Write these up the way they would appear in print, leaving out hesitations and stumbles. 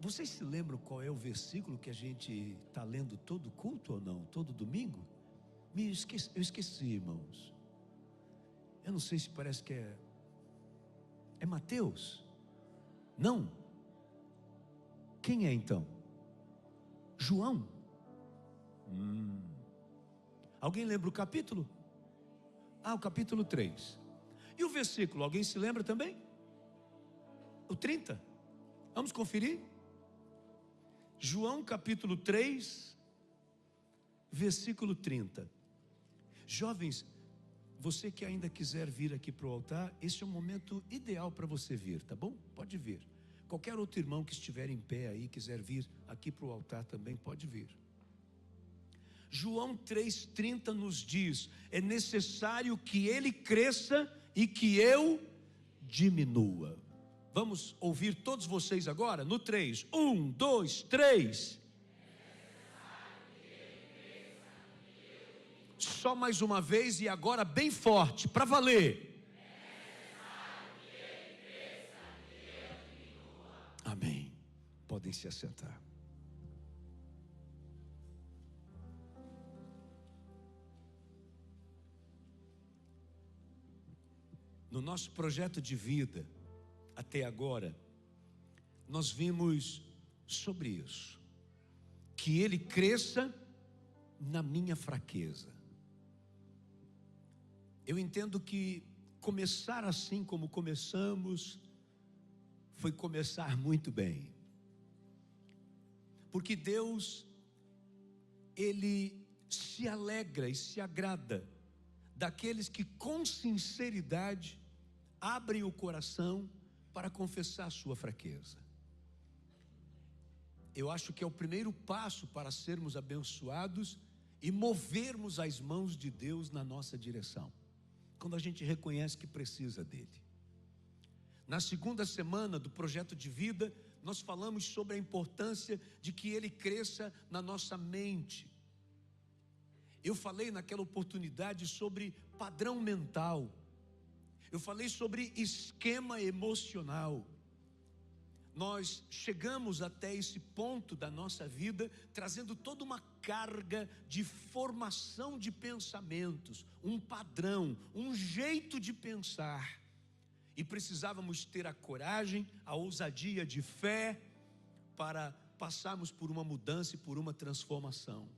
Vocês se lembram qual é o versículo que a gente está lendo todo culto ou não? Todo domingo? Eu esqueci, irmãos. Eu não sei se parece que é Mateus. Não. Quem é então? João. Alguém lembra o capítulo? O capítulo 3. E o versículo, alguém se lembra também? O 30. Vamos conferir? João capítulo 3, versículo 30. Jovens, você que ainda quiser vir aqui para o altar, esse é o momento ideal para você vir, tá bom? Pode vir. Qualquer outro irmão que estiver em pé aí, quiser vir aqui para o altar também, pode vir. João 3,30 nos diz: é necessário que ele cresça e que eu diminua. Vamos ouvir todos vocês agora? No 3, 1, 2, 3. Só mais uma vez e agora bem forte, para valer. Amém. Podem se assentar. No nosso projeto de vida, até agora, nós vimos sobre isso, que ele cresça na minha fraqueza. Eu entendo que começar assim como começamos, foi começar muito bem, porque Deus, Ele se alegra e se agrada daqueles que com sinceridade abrem o coração para confessar a sua fraqueza. Eu acho que é o primeiro passo para sermos abençoados e movermos as mãos de Deus na nossa direção, quando a gente reconhece que precisa dele. Na segunda semana do projeto de vida, nós falamos sobre a importância de que ele cresça na nossa mente. Eu falei naquela oportunidade sobre padrão mental. Eu falei sobre esquema emocional. Nós chegamos até esse ponto da nossa vida, trazendo toda uma carga de formação de pensamentos, um padrão, um jeito de pensar. E precisávamos ter a coragem, a ousadia de fé, para passarmos por uma mudança e por uma transformação.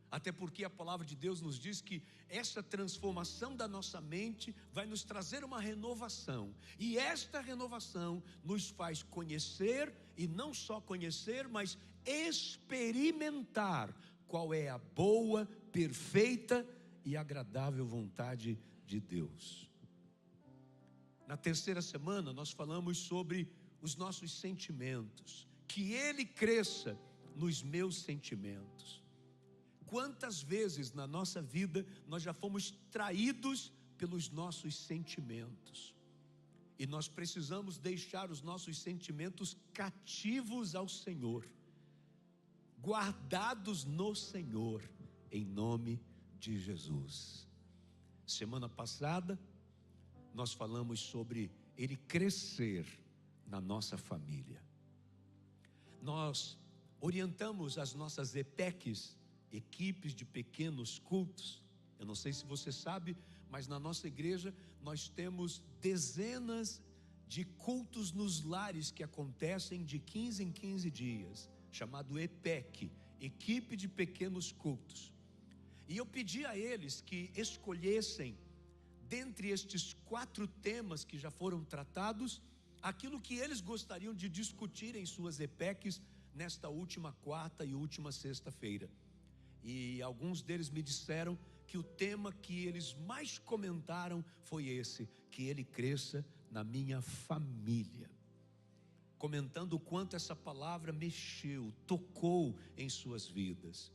Até porque a palavra de Deus nos diz que essa transformação da nossa mente vai nos trazer uma renovação. E esta renovação nos faz conhecer, e não só conhecer, mas experimentar qual é a boa, perfeita e agradável vontade de Deus. Na terceira semana nós falamos sobre os nossos sentimentos, que ele cresça nos meus sentimentos. Quantas vezes na nossa vida nós já fomos traídos pelos nossos sentimentos, e nós precisamos deixar os nossos sentimentos cativos ao Senhor, guardados no Senhor, em nome de Jesus. Semana passada nós falamos sobre ele crescer na nossa família. Nós orientamos as nossas EPECs, equipes de pequenos cultos. Eu não sei se você sabe, mas na nossa igreja nós temos dezenas de cultos nos lares que acontecem de 15 em 15 dias, chamado EPEC, equipe de pequenos cultos. E eu pedi a eles que escolhessem, dentre estes 4 temas que já foram tratados, aquilo que eles gostariam de discutir em suas EPECs nesta última quarta e última sexta-feira. E alguns deles me disseram que o tema que eles mais comentaram foi esse: que ele cresça na minha família. Comentando o quanto essa palavra mexeu, tocou em suas vidas.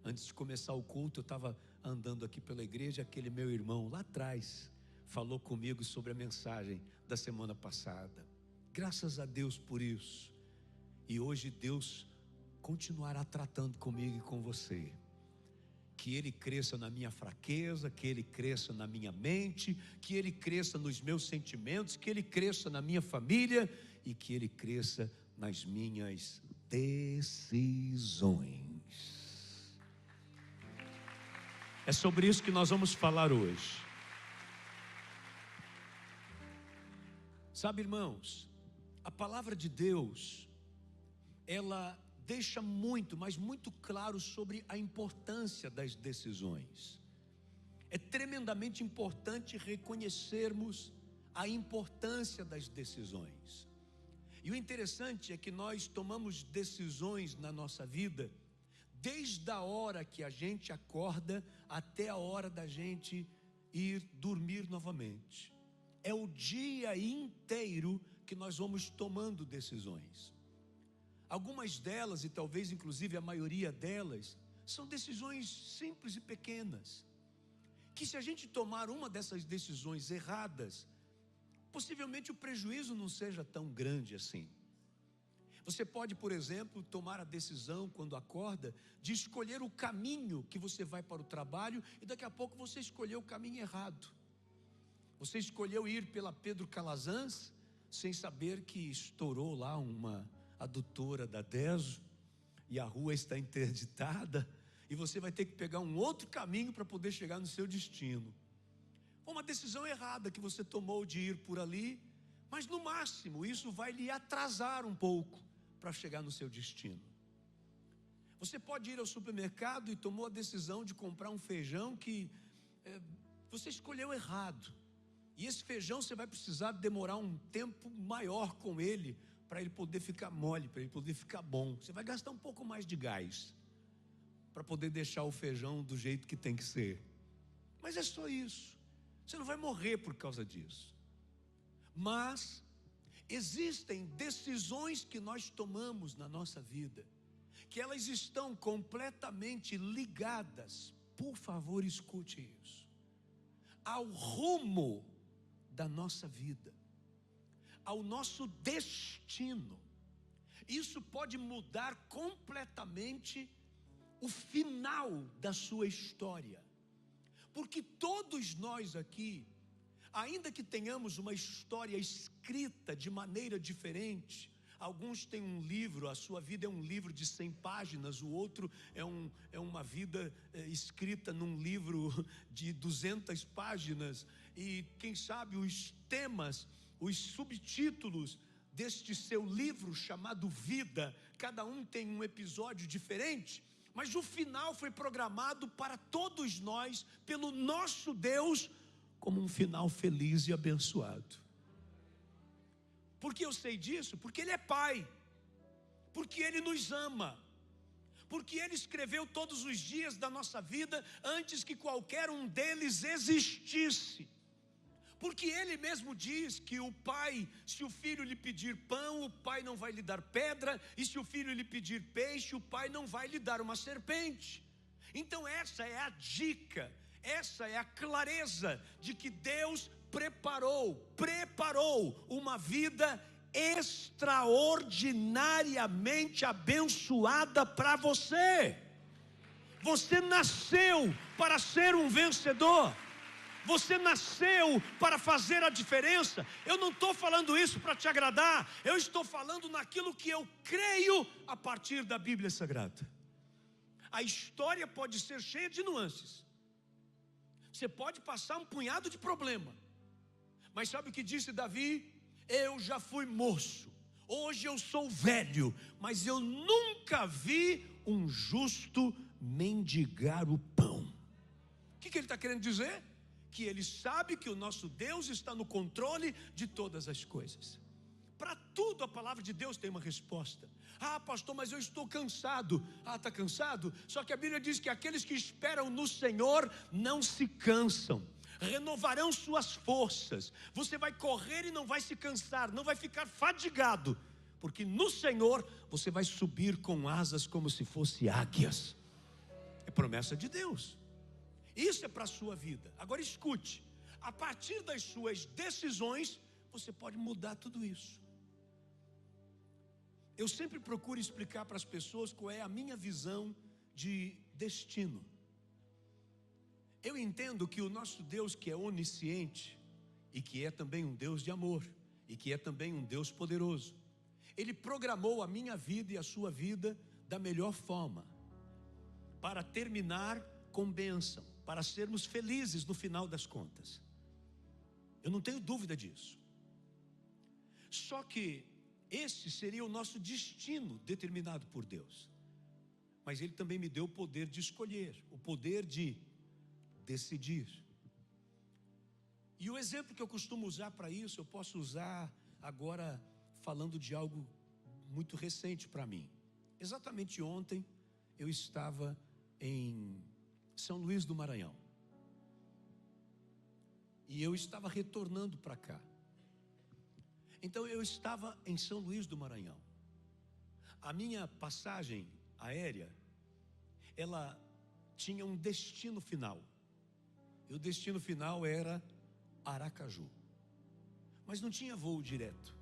Antes de começar o culto, eu estava andando aqui pela igreja, aquele meu irmão lá atrás falou comigo sobre a mensagem da semana passada. Graças a Deus por isso. E hoje Deus continuará tratando comigo e com você. Que ele cresça na minha fraqueza, que ele cresça na minha mente, que ele cresça nos meus sentimentos, que ele cresça na minha família e que ele cresça nas minhas decisões. É sobre isso que nós vamos falar hoje. Sabe, irmãos, a palavra de Deus, ela deixa muito, mas muito claro sobre a importância das decisões. É tremendamente importante reconhecermos a importância das decisões. E o interessante é que nós tomamos decisões na nossa vida desde a hora que a gente acorda até a hora da gente ir dormir novamente. É o dia inteiro que nós vamos tomando decisões. Algumas delas, e talvez inclusive a maioria delas, são decisões simples e pequenas, que se a gente tomar uma dessas decisões erradas, possivelmente o prejuízo não seja tão grande assim. Você pode, por exemplo, tomar a decisão quando acorda de escolher o caminho que você vai para o trabalho e daqui a pouco você escolheu o caminho errado. Você escolheu ir pela Pedro Calazans sem saber que estourou lá uma adutora da Deso e a rua está interditada e você vai ter que pegar um outro caminho para poder chegar no seu destino. Foi uma decisão errada que você tomou de ir por ali, mas no máximo isso vai lhe atrasar um pouco para chegar no seu destino. Você pode ir ao supermercado e tomou a decisão de comprar um feijão que você escolheu errado. E esse feijão você vai precisar demorar um tempo maior com ele, para ele poder ficar mole, para ele poder ficar bom. Você vai gastar um pouco mais de gás, para poder deixar o feijão do jeito que tem que ser. Mas é só isso. Você não vai morrer por causa disso. Mas existem decisões que nós tomamos na nossa vida, que elas estão completamente ligadas, por favor escute isso, ao rumo da nossa vida, ao nosso destino. Isso pode mudar completamente o final da sua história, porque todos nós aqui, ainda que tenhamos uma história escrita de maneira diferente, alguns têm um livro, a sua vida é um livro de 100 páginas, o outro é uma vida escrita num livro de 200 páginas, e quem sabe os temas, os subtítulos deste seu livro chamado Vida, cada um tem um episódio diferente, mas o final foi programado para todos nós, pelo nosso Deus, como um final feliz e abençoado. Por que eu sei disso? Porque Ele é Pai, porque Ele nos ama, porque Ele escreveu todos os dias da nossa vida antes que qualquer um deles existisse. Porque Ele mesmo diz que o pai, se o filho lhe pedir pão, o pai não vai lhe dar pedra, e se o filho lhe pedir peixe, o pai não vai lhe dar uma serpente. Então essa é a dica, essa é a clareza de que Deus preparou uma vida extraordinariamente abençoada para você. Você nasceu para ser um vencedor. Você nasceu para fazer a diferença. Eu não estou falando isso para te agradar. Eu estou falando naquilo que eu creio a partir da Bíblia Sagrada. A história pode ser cheia de nuances. Você pode passar um punhado de problema. Mas sabe o que disse Davi? Eu já fui moço, hoje eu sou velho, mas eu nunca vi um justo mendigar o pão. O que ele está querendo dizer? Que ele sabe que o nosso Deus está no controle de todas as coisas. Para tudo a palavra de Deus tem uma resposta. Ah, pastor, mas eu estou cansado. Ah, está cansado? Só que a Bíblia diz que aqueles que esperam no Senhor não se cansam, renovarão suas forças. Você vai correr e não vai se cansar, não vai ficar fadigado, porque no Senhor você vai subir com asas como se fosse águias. É promessa de Deus. Isso é para a sua vida. Agora escute, a partir das suas decisões você pode mudar tudo isso. Eu sempre procuro explicar para as pessoas qual é a minha visão de destino. Eu entendo que o nosso Deus, que é onisciente, e que é também um Deus de amor, e que é também um Deus poderoso, Ele programou a minha vida e a sua vida da melhor forma, para terminar com bênção, para sermos felizes no final das contas. Eu não tenho dúvida disso. Só que esse seria o nosso destino determinado por Deus. Mas Ele também me deu o poder de escolher, o poder de decidir. E o exemplo que eu costumo usar para isso, eu posso usar agora falando de algo muito recente para mim. Exatamente ontem eu estava em São Luís do Maranhão. E eu estava retornando para cá. Então eu estava em São Luís do Maranhão. A minha passagem aérea, ela tinha um destino final. E o destino final era Aracaju. Mas não tinha voo direto.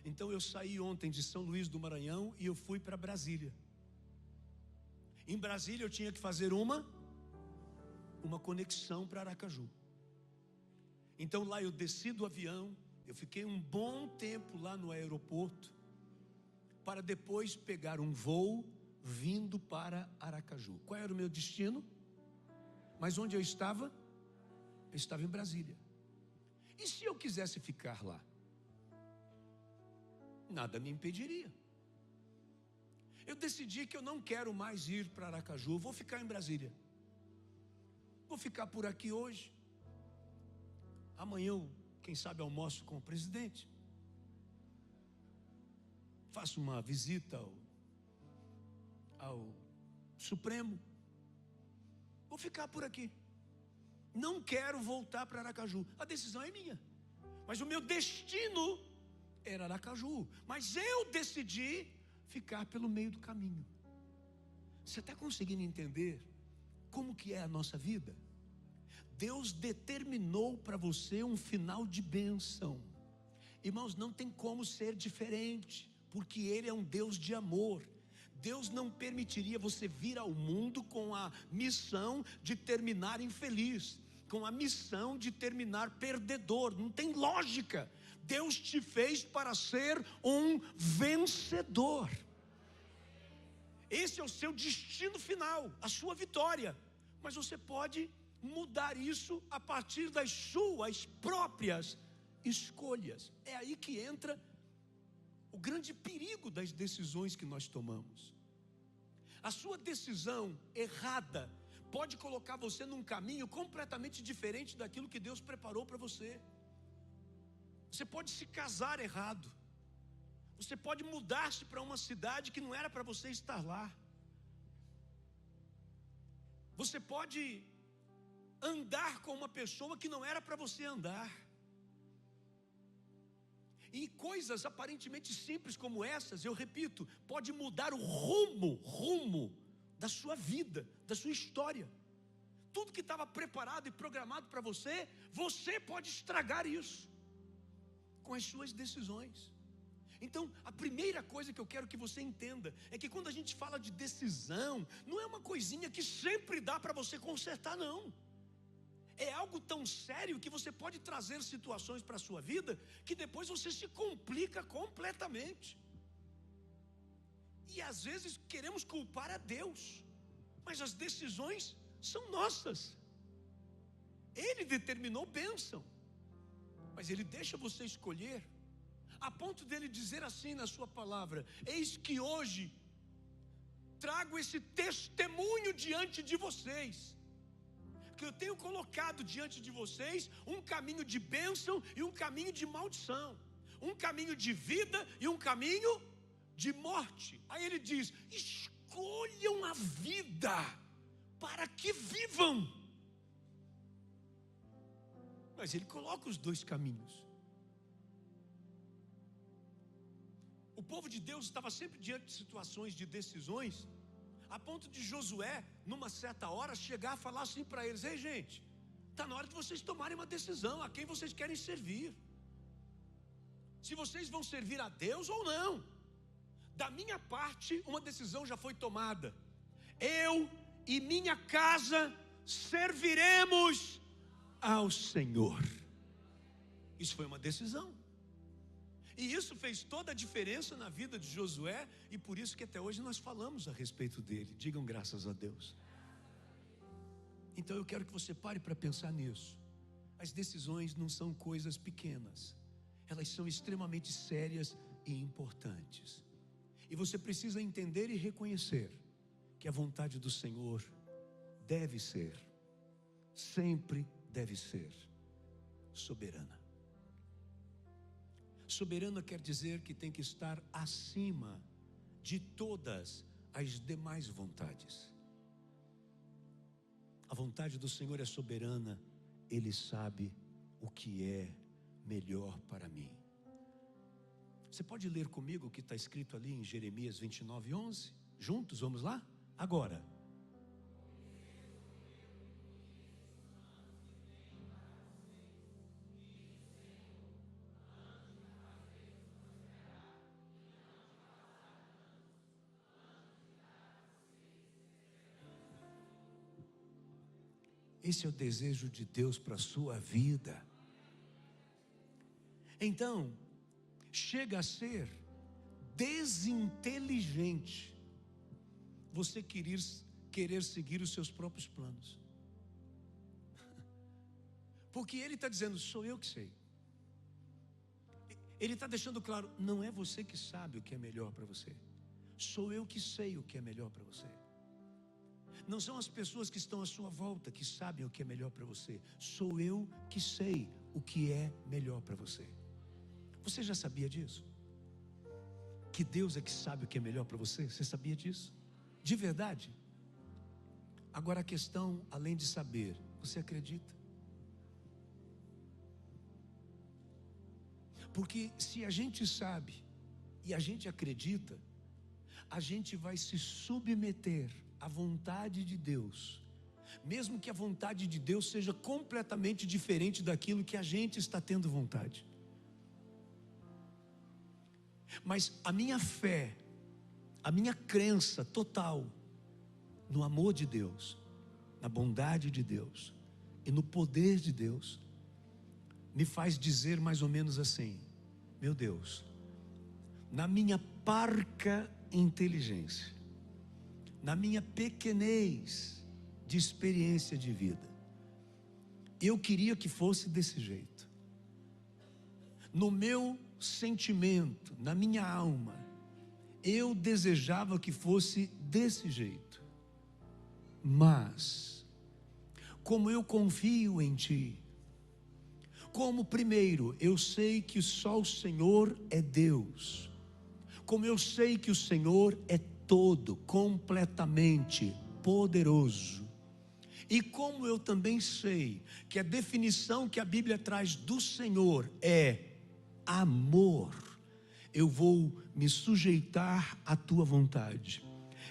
Então eu saí ontem de São Luís do Maranhão e eu fui para Brasília. Em Brasília eu tinha que fazer uma conexão para Aracaju. Então lá eu desci do avião, eu fiquei um bom tempo lá no aeroporto, para depois pegar um voo vindo para Aracaju. Qual era o meu destino? Mas onde eu estava? Eu estava em Brasília. E se eu quisesse ficar lá? Nada me impediria. Eu decidi que eu não quero mais ir para Aracaju, vou ficar em Brasília. Vou ficar por aqui hoje. Amanhã eu, quem sabe, almoço com o presidente. Faço uma visita ao Supremo. Vou ficar por aqui. Não quero voltar para Aracaju. A decisão é minha. Mas o meu destino era Aracaju. Mas eu decidi ficar pelo meio do caminho. Você está conseguindo entender como que é a nossa vida? Deus determinou para você um final de bênção. Irmãos, não tem como ser diferente, porque Ele é um Deus de amor. Deus não permitiria você vir ao mundo com a missão de terminar infeliz, com a missão de terminar perdedor. Não tem lógica. Deus te fez para ser um vencedor. Esse é o seu destino final, a sua vitória. Mas você pode mudar isso a partir das suas próprias escolhas. É aí que entra o grande perigo das decisões que nós tomamos. A sua decisão errada pode colocar você num caminho completamente diferente daquilo que Deus preparou para você. Você pode se casar errado. Você pode mudar-se para uma cidade que não era para você estar lá. Você pode andar com uma pessoa que não era para você andar. E coisas aparentemente simples como essas, eu repito, pode mudar o rumo da sua vida, da sua história. Tudo que estava preparado e programado para você, você pode estragar isso com as suas decisões. Então, a primeira coisa que eu quero que você entenda é que quando a gente fala de decisão, não é uma coisinha que sempre dá para você consertar, não. É algo tão sério que você pode trazer situações para a sua vida que depois você se complica completamente. E às vezes queremos culpar a Deus, mas as decisões são nossas. Ele determinou bênção, mas Ele deixa você escolher, a ponto dele dizer assim na sua palavra: eis que hoje trago esse testemunho diante de vocês, que eu tenho colocado diante de vocês um caminho de bênção e um caminho de maldição, um caminho de vida e um caminho de morte. Aí ele diz: escolham a vida para que vivam. Mas ele coloca os dois caminhos. O povo de Deus estava sempre diante de situações de decisões, a ponto de Josué, numa certa hora, chegar a falar assim para eles: ei gente, está na hora de vocês tomarem uma decisão, a quem vocês querem servir, se vocês vão servir a Deus ou não. Da minha parte, uma decisão já foi tomada: eu e minha casa serviremos ao Senhor. Isso foi uma decisão. E isso fez toda a diferença na vida de Josué, e por isso que até hoje nós falamos a respeito dele. Digam graças a Deus. Então eu quero que você pare para pensar nisso. As decisões não são coisas pequenas, elas são extremamente sérias e importantes. E você precisa entender e reconhecer que a vontade do Senhor deve ser, sempre deve ser, soberana. Soberana quer dizer que tem que estar acima de todas as demais vontades. A vontade do Senhor é soberana, Ele sabe o que é melhor para mim. Você pode ler comigo o que está escrito ali em Jeremias 29:11? Juntos, vamos lá? Agora. Esse é o desejo de Deus para a sua vida. Então, chega a ser desinteligente você querer seguir os seus próprios planos. Porque Ele está dizendo, sou eu que sei. Ele está deixando claro, não é você que sabe o que é melhor para você. Sou eu que sei o que é melhor para você. Não são as pessoas que estão à sua volta que sabem o que é melhor para você. Sou eu que sei o que é melhor para você. Você já sabia disso? Que Deus é que sabe o que é melhor para você? Você sabia disso? De verdade? Agora a questão, além de saber, você acredita? Porque se a gente sabe e a gente acredita, a gente vai se submeter à vontade de Deus, mesmo que a vontade de Deus seja completamente diferente daquilo que a gente está tendo vontade. Mas a minha fé, a minha crença total no amor de Deus, na bondade de Deus e no poder de Deus, me faz dizer mais ou menos assim: meu Deus, na minha parca inteligência, na minha pequenez de experiência de vida, eu queria que fosse desse jeito. No meu sentimento, na minha alma, eu desejava que fosse desse jeito. Mas, como eu confio em Ti, como primeiro eu sei que só o Senhor é Deus, como eu sei que o Senhor é todo, completamente poderoso, e como eu também sei que a definição que a Bíblia traz do Senhor é amor, eu vou me sujeitar à Tua vontade,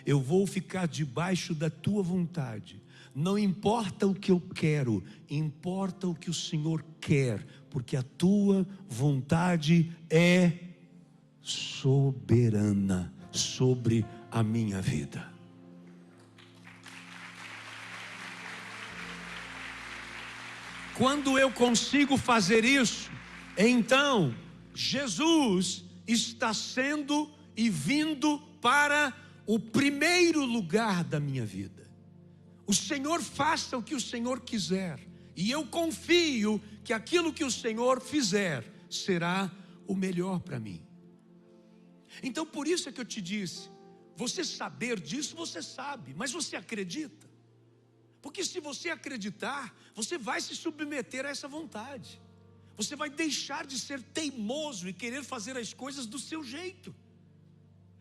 eu vou ficar debaixo da Tua vontade. Não importa o que eu quero, importa o que o Senhor quer, porque a Tua vontade é soberana sobre a minha vida. Quando eu consigo fazer isso, então Jesus está sendo e vindo para o primeiro lugar da minha vida. O Senhor faça o que o Senhor quiser, e eu confio que aquilo que o Senhor fizer será o melhor para mim. Então por isso é que eu te disse, você saber disso você sabe, mas você acredita? Porque se você acreditar, você vai se submeter a essa vontade. Você vai deixar de ser teimoso e querer fazer as coisas do seu jeito.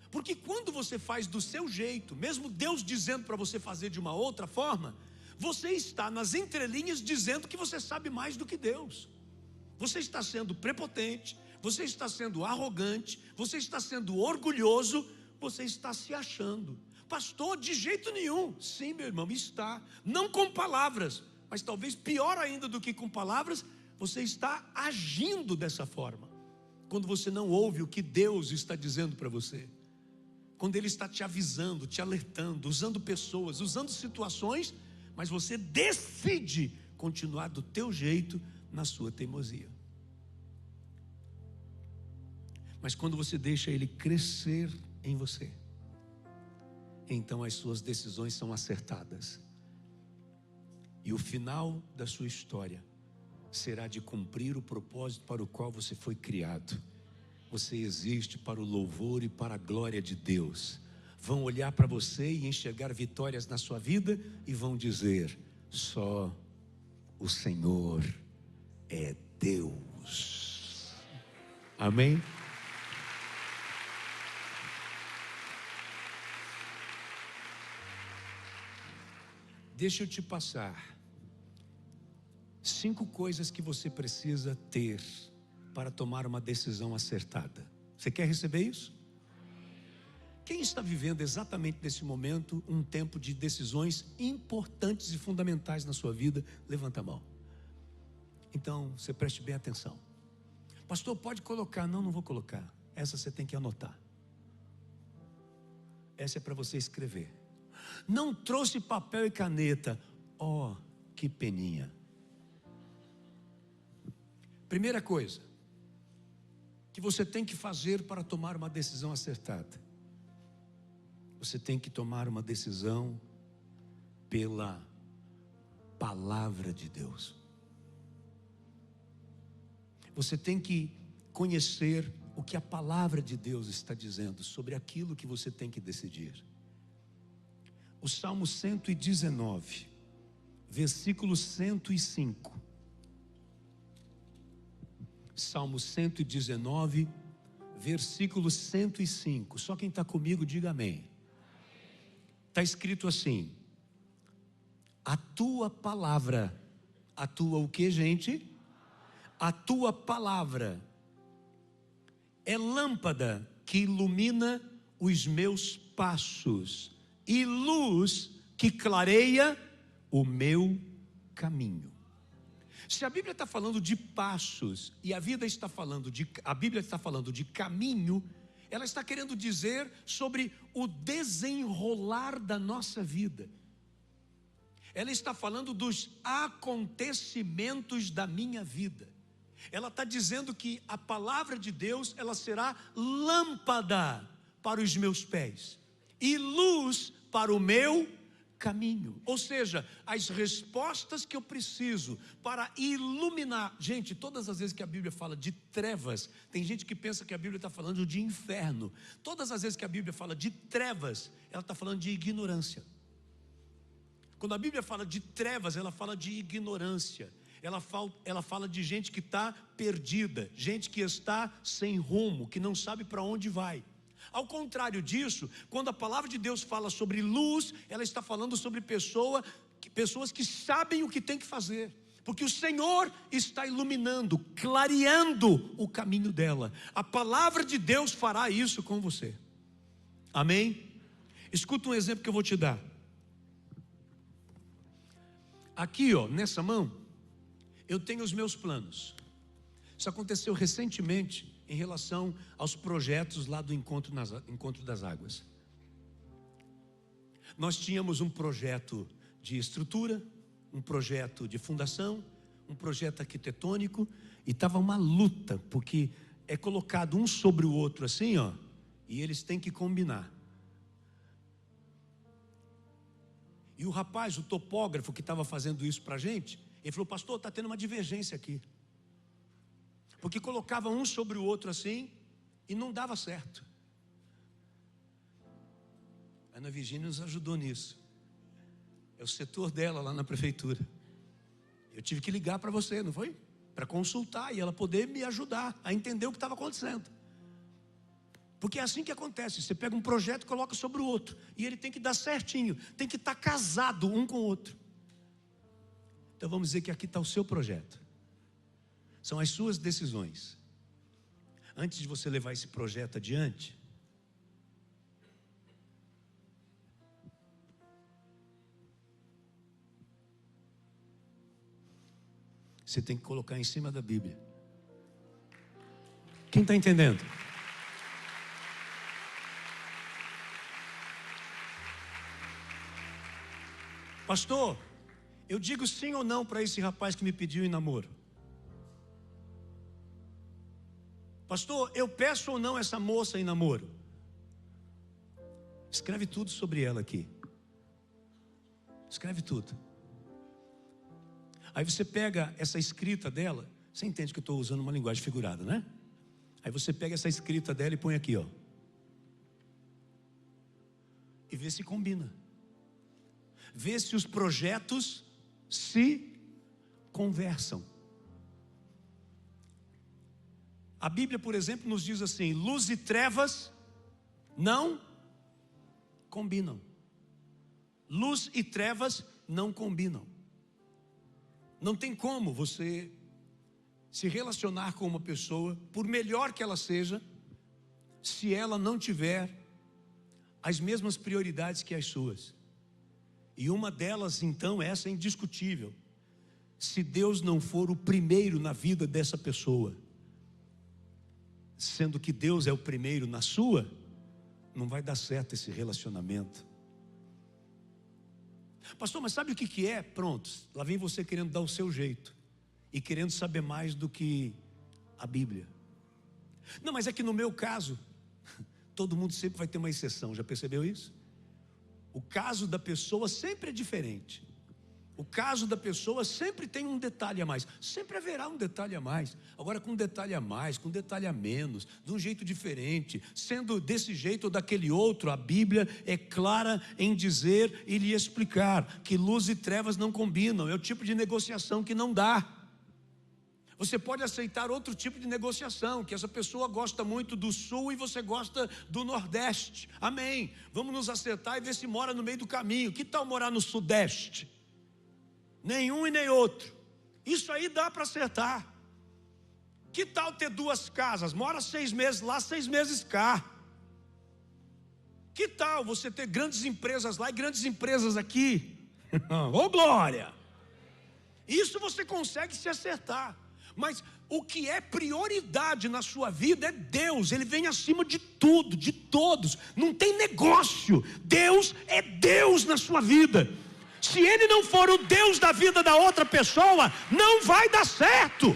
Porque quando você faz do seu jeito, mesmo Deus dizendo para você fazer de uma outra forma, você está nas entrelinhas dizendo que você sabe mais do que Deus. Você está sendo prepotente, você está sendo arrogante, você está sendo orgulhoso, você está se achando. Pastor, de jeito nenhum. Sim, meu irmão, está. Não com palavras, mas talvez pior ainda do que com palavras, você está agindo dessa forma. Quando você não ouve o que Deus está dizendo para você. Quando Ele está te avisando, te alertando, usando pessoas, usando situações, mas você decide continuar do teu jeito na sua teimosia. Mas quando você deixa Ele crescer em você, então as suas decisões são acertadas. E o final da sua história será de cumprir o propósito para o qual você foi criado. Você existe para o louvor e para a glória de Deus. Vão olhar para você e enxergar vitórias na sua vida e vão dizer: só o Senhor é Deus. Amém? Deixa eu te passar 5 coisas que você precisa ter para tomar uma decisão acertada. Você quer receber isso? Quem está vivendo exatamente nesse momento um tempo de decisões importantes e fundamentais na sua vida? Levanta a mão. Então, você preste bem atenção. Pastor, pode colocar? Não vou colocar. Essa você tem que anotar. Essa é para você escrever. Não trouxe papel e caneta. Oh, que peninha. Primeira coisa que você tem que fazer para tomar uma decisão acertada: você tem que tomar uma decisão pela palavra de Deus. Você tem que conhecer o que a palavra de Deus está dizendo sobre aquilo que você tem que decidir. O Salmo 119, versículo 105. Salmo 119, versículo 105. Só quem está comigo, diga amém. Está escrito assim: a tua palavra, a tua o que, gente? A tua palavra é lâmpada que ilumina os meus passos e luz que clareia o meu caminho. Se a Bíblia está falando de passos e a Bíblia está falando de caminho, ela está querendo dizer sobre o desenrolar da nossa vida. Ela está falando dos acontecimentos da minha vida. Ela está dizendo que a palavra de Deus, ela será lâmpada para os meus pés e luz para o meu caminho. Ou seja, as respostas que eu preciso para iluminar. Gente, todas as vezes que a Bíblia fala de trevas, tem gente que pensa que a Bíblia está falando de inferno. Todas as vezes que a Bíblia fala de trevas, ela está falando de ignorância. Quando a Bíblia fala de trevas, ela fala de ignorância. Ela fala de gente que está perdida, gente que está sem rumo, que não sabe para onde vai. Ao contrário disso, quando a palavra de Deus fala sobre luz, ela está falando sobre pessoas que sabem o que tem que fazer, porque o Senhor está iluminando, clareando o caminho dela. A palavra de Deus fará isso com você. Amém? Escuta um exemplo que eu vou te dar. Aqui, ó, nessa mão, eu tenho os meus planos. Isso aconteceu recentemente em relação aos projetos lá do Encontro das Águas. Nós tínhamos um projeto de estrutura, um projeto de fundação, um projeto arquitetônico, e estava uma luta, porque é colocado um sobre o outro assim, ó, e eles têm que combinar. E o rapaz, o topógrafo que estava fazendo isso para a gente, ele falou: pastor, está tendo uma divergência aqui. Porque colocava um sobre o outro assim e não dava certo. A Ana Virgínia nos ajudou nisso. É o setor dela lá na prefeitura. Eu tive que ligar para você, não foi? Para consultar e ela poder me ajudar a entender o que estava acontecendo. Porque é assim que acontece. Você pega um projeto e coloca sobre o outro, e ele tem que dar certinho, tem que estar casado um com o outro. Então vamos dizer que aqui está o seu projeto. São as suas decisões. Antes de você levar esse projeto adiante, você tem que colocar em cima da Bíblia. Quem está entendendo? Pastor, eu digo sim ou não para esse rapaz que me pediu em namoro? Pastor, eu peço ou não essa moça em namoro? Escreve tudo sobre ela aqui. Escreve tudo. Aí você pega essa escrita dela. Você entende que eu estou usando uma linguagem figurada, né? Aí você pega essa escrita dela e põe aqui, ó. E vê se combina. Vê se os projetos se conversam. A Bíblia, por exemplo, nos diz assim: luz e trevas não combinam. Luz e trevas não combinam. Não tem como você se relacionar com uma pessoa, por melhor que ela seja, se ela não tiver as mesmas prioridades que as suas. E uma delas, então, essa é indiscutível. Se Deus não for o primeiro na vida dessa pessoa, sendo que Deus é o primeiro na sua, não vai dar certo esse relacionamento. Pastor, mas sabe o que é? Pronto, lá vem você querendo dar o seu jeito e querendo saber mais do que a Bíblia. Não, mas é que no meu caso, todo mundo sempre vai ter uma exceção, já percebeu isso? O caso da pessoa sempre é diferente. O caso da pessoa sempre tem um detalhe a mais. Sempre haverá um detalhe a mais. Agora, com um detalhe a mais, com um detalhe a menos, de um jeito diferente, sendo desse jeito ou daquele outro, a Bíblia é clara em dizer e lhe explicar que luz e trevas não combinam. É o tipo de negociação que não dá. Você pode aceitar outro tipo de negociação, que essa pessoa gosta muito do sul e você gosta do nordeste. Amém. Vamos nos acertar e ver se mora no meio do caminho. Que tal morar no sudeste? Nenhum e nem outro. Isso aí dá para acertar. Que tal ter duas casas? Mora 6 meses lá, 6 meses cá. Que tal você ter grandes empresas lá e grandes empresas aqui? Ô glória! Isso você consegue se acertar. Mas o que é prioridade na sua vida é Deus. Ele vem acima de tudo, de todos. Não tem negócio. Deus é Deus na sua vida. Se Ele não for o Deus da vida da outra pessoa, não vai dar certo.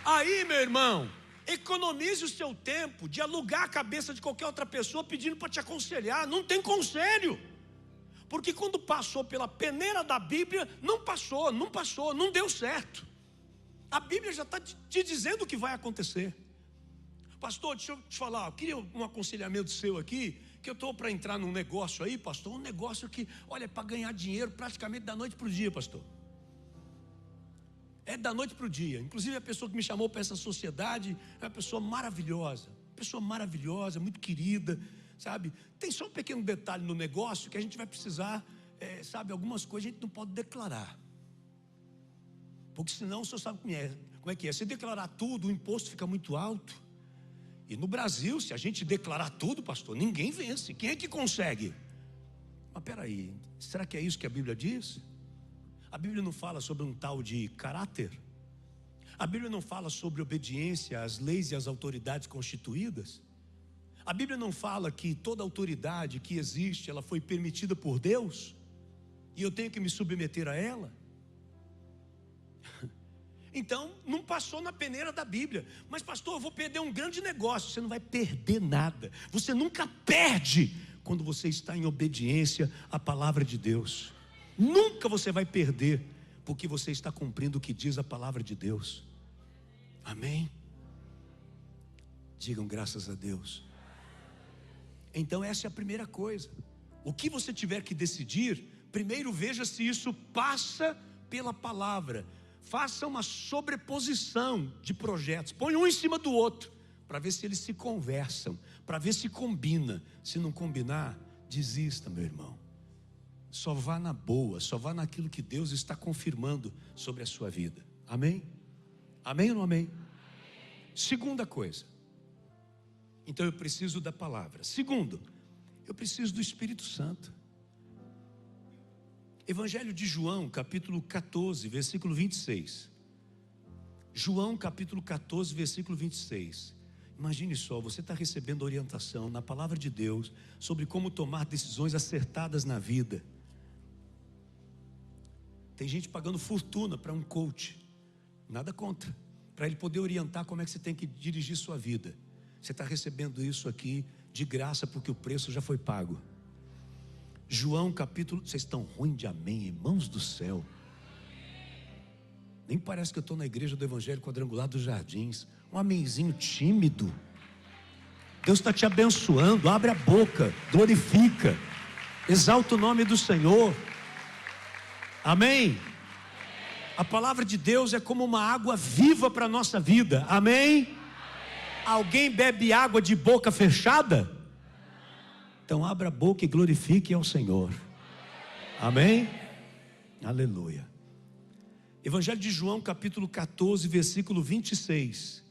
Aí, meu irmão, economize o seu tempo de alugar a cabeça de qualquer outra pessoa pedindo para te aconselhar. Não tem conselho. Porque quando passou pela peneira da Bíblia, não passou, não deu certo. A Bíblia já está te dizendo o que vai acontecer. Pastor, deixa eu te falar, eu queria um aconselhamento seu aqui, que eu estou para entrar num negócio aí, pastor, um negócio que, olha, é para ganhar dinheiro praticamente da noite para o dia, pastor. É da noite para o dia. Inclusive a pessoa que me chamou para essa sociedade é uma pessoa maravilhosa, muito querida, sabe? Tem só um pequeno detalhe no negócio que a gente vai precisar, sabe, algumas coisas a gente não pode declarar. Porque senão o senhor sabe como é que é. Se declarar tudo, o imposto fica muito alto. E no Brasil, se a gente declarar tudo, pastor, ninguém vence. Quem é que consegue? Mas peraí, será que é isso que a Bíblia diz? A Bíblia não fala sobre um tal de caráter? A Bíblia não fala sobre obediência às leis e às autoridades constituídas? A Bíblia não fala que toda autoridade que existe, ela foi permitida por Deus? E eu tenho que me submeter a ela? Então, não passou na peneira da Bíblia. Mas pastor, eu vou perder um grande negócio. Você não vai perder nada. Você nunca perde quando você está em obediência à palavra de Deus. Nunca você vai perder, porque você está cumprindo o que diz a palavra de Deus. Amém? Digam graças a Deus. Então essa é a primeira coisa. O que você tiver que decidir, primeiro veja se isso passa pela palavra. Faça uma sobreposição de projetos, põe um em cima do outro, para ver se eles se conversam, para ver se combina. Se não combinar, desista, meu irmão. Só vá na boa, só vá naquilo que Deus está confirmando sobre a sua vida. Amém? Amém ou não amém? Segunda coisa, então eu preciso da palavra. Segundo, eu preciso do Espírito Santo. Evangelho de João, capítulo 14, versículo 26. João, capítulo 14, versículo 26. Imagine só, você está recebendo orientação na palavra de Deus sobre como tomar decisões acertadas na vida. Tem gente pagando fortuna para um coach. Nada contra. para Ele poder orientar como é que você tem que dirigir sua vida. Você está recebendo isso aqui de graça, porque o preço já foi pago. João capítulo... Vocês estão ruins de amém, irmãos do céu. Nem parece que eu estou na igreja do Evangelho Quadrangular dos Jardins. Um amenzinho tímido. Deus está te abençoando. Abre a boca, glorifica, exalta o nome do Senhor. Amém? A palavra de Deus é como uma água viva para a nossa vida. Amém? Alguém bebe água de boca fechada? Então abra a boca e glorifique ao Senhor. Amém? Aleluia. Evangelho de João capítulo 14, versículo 26.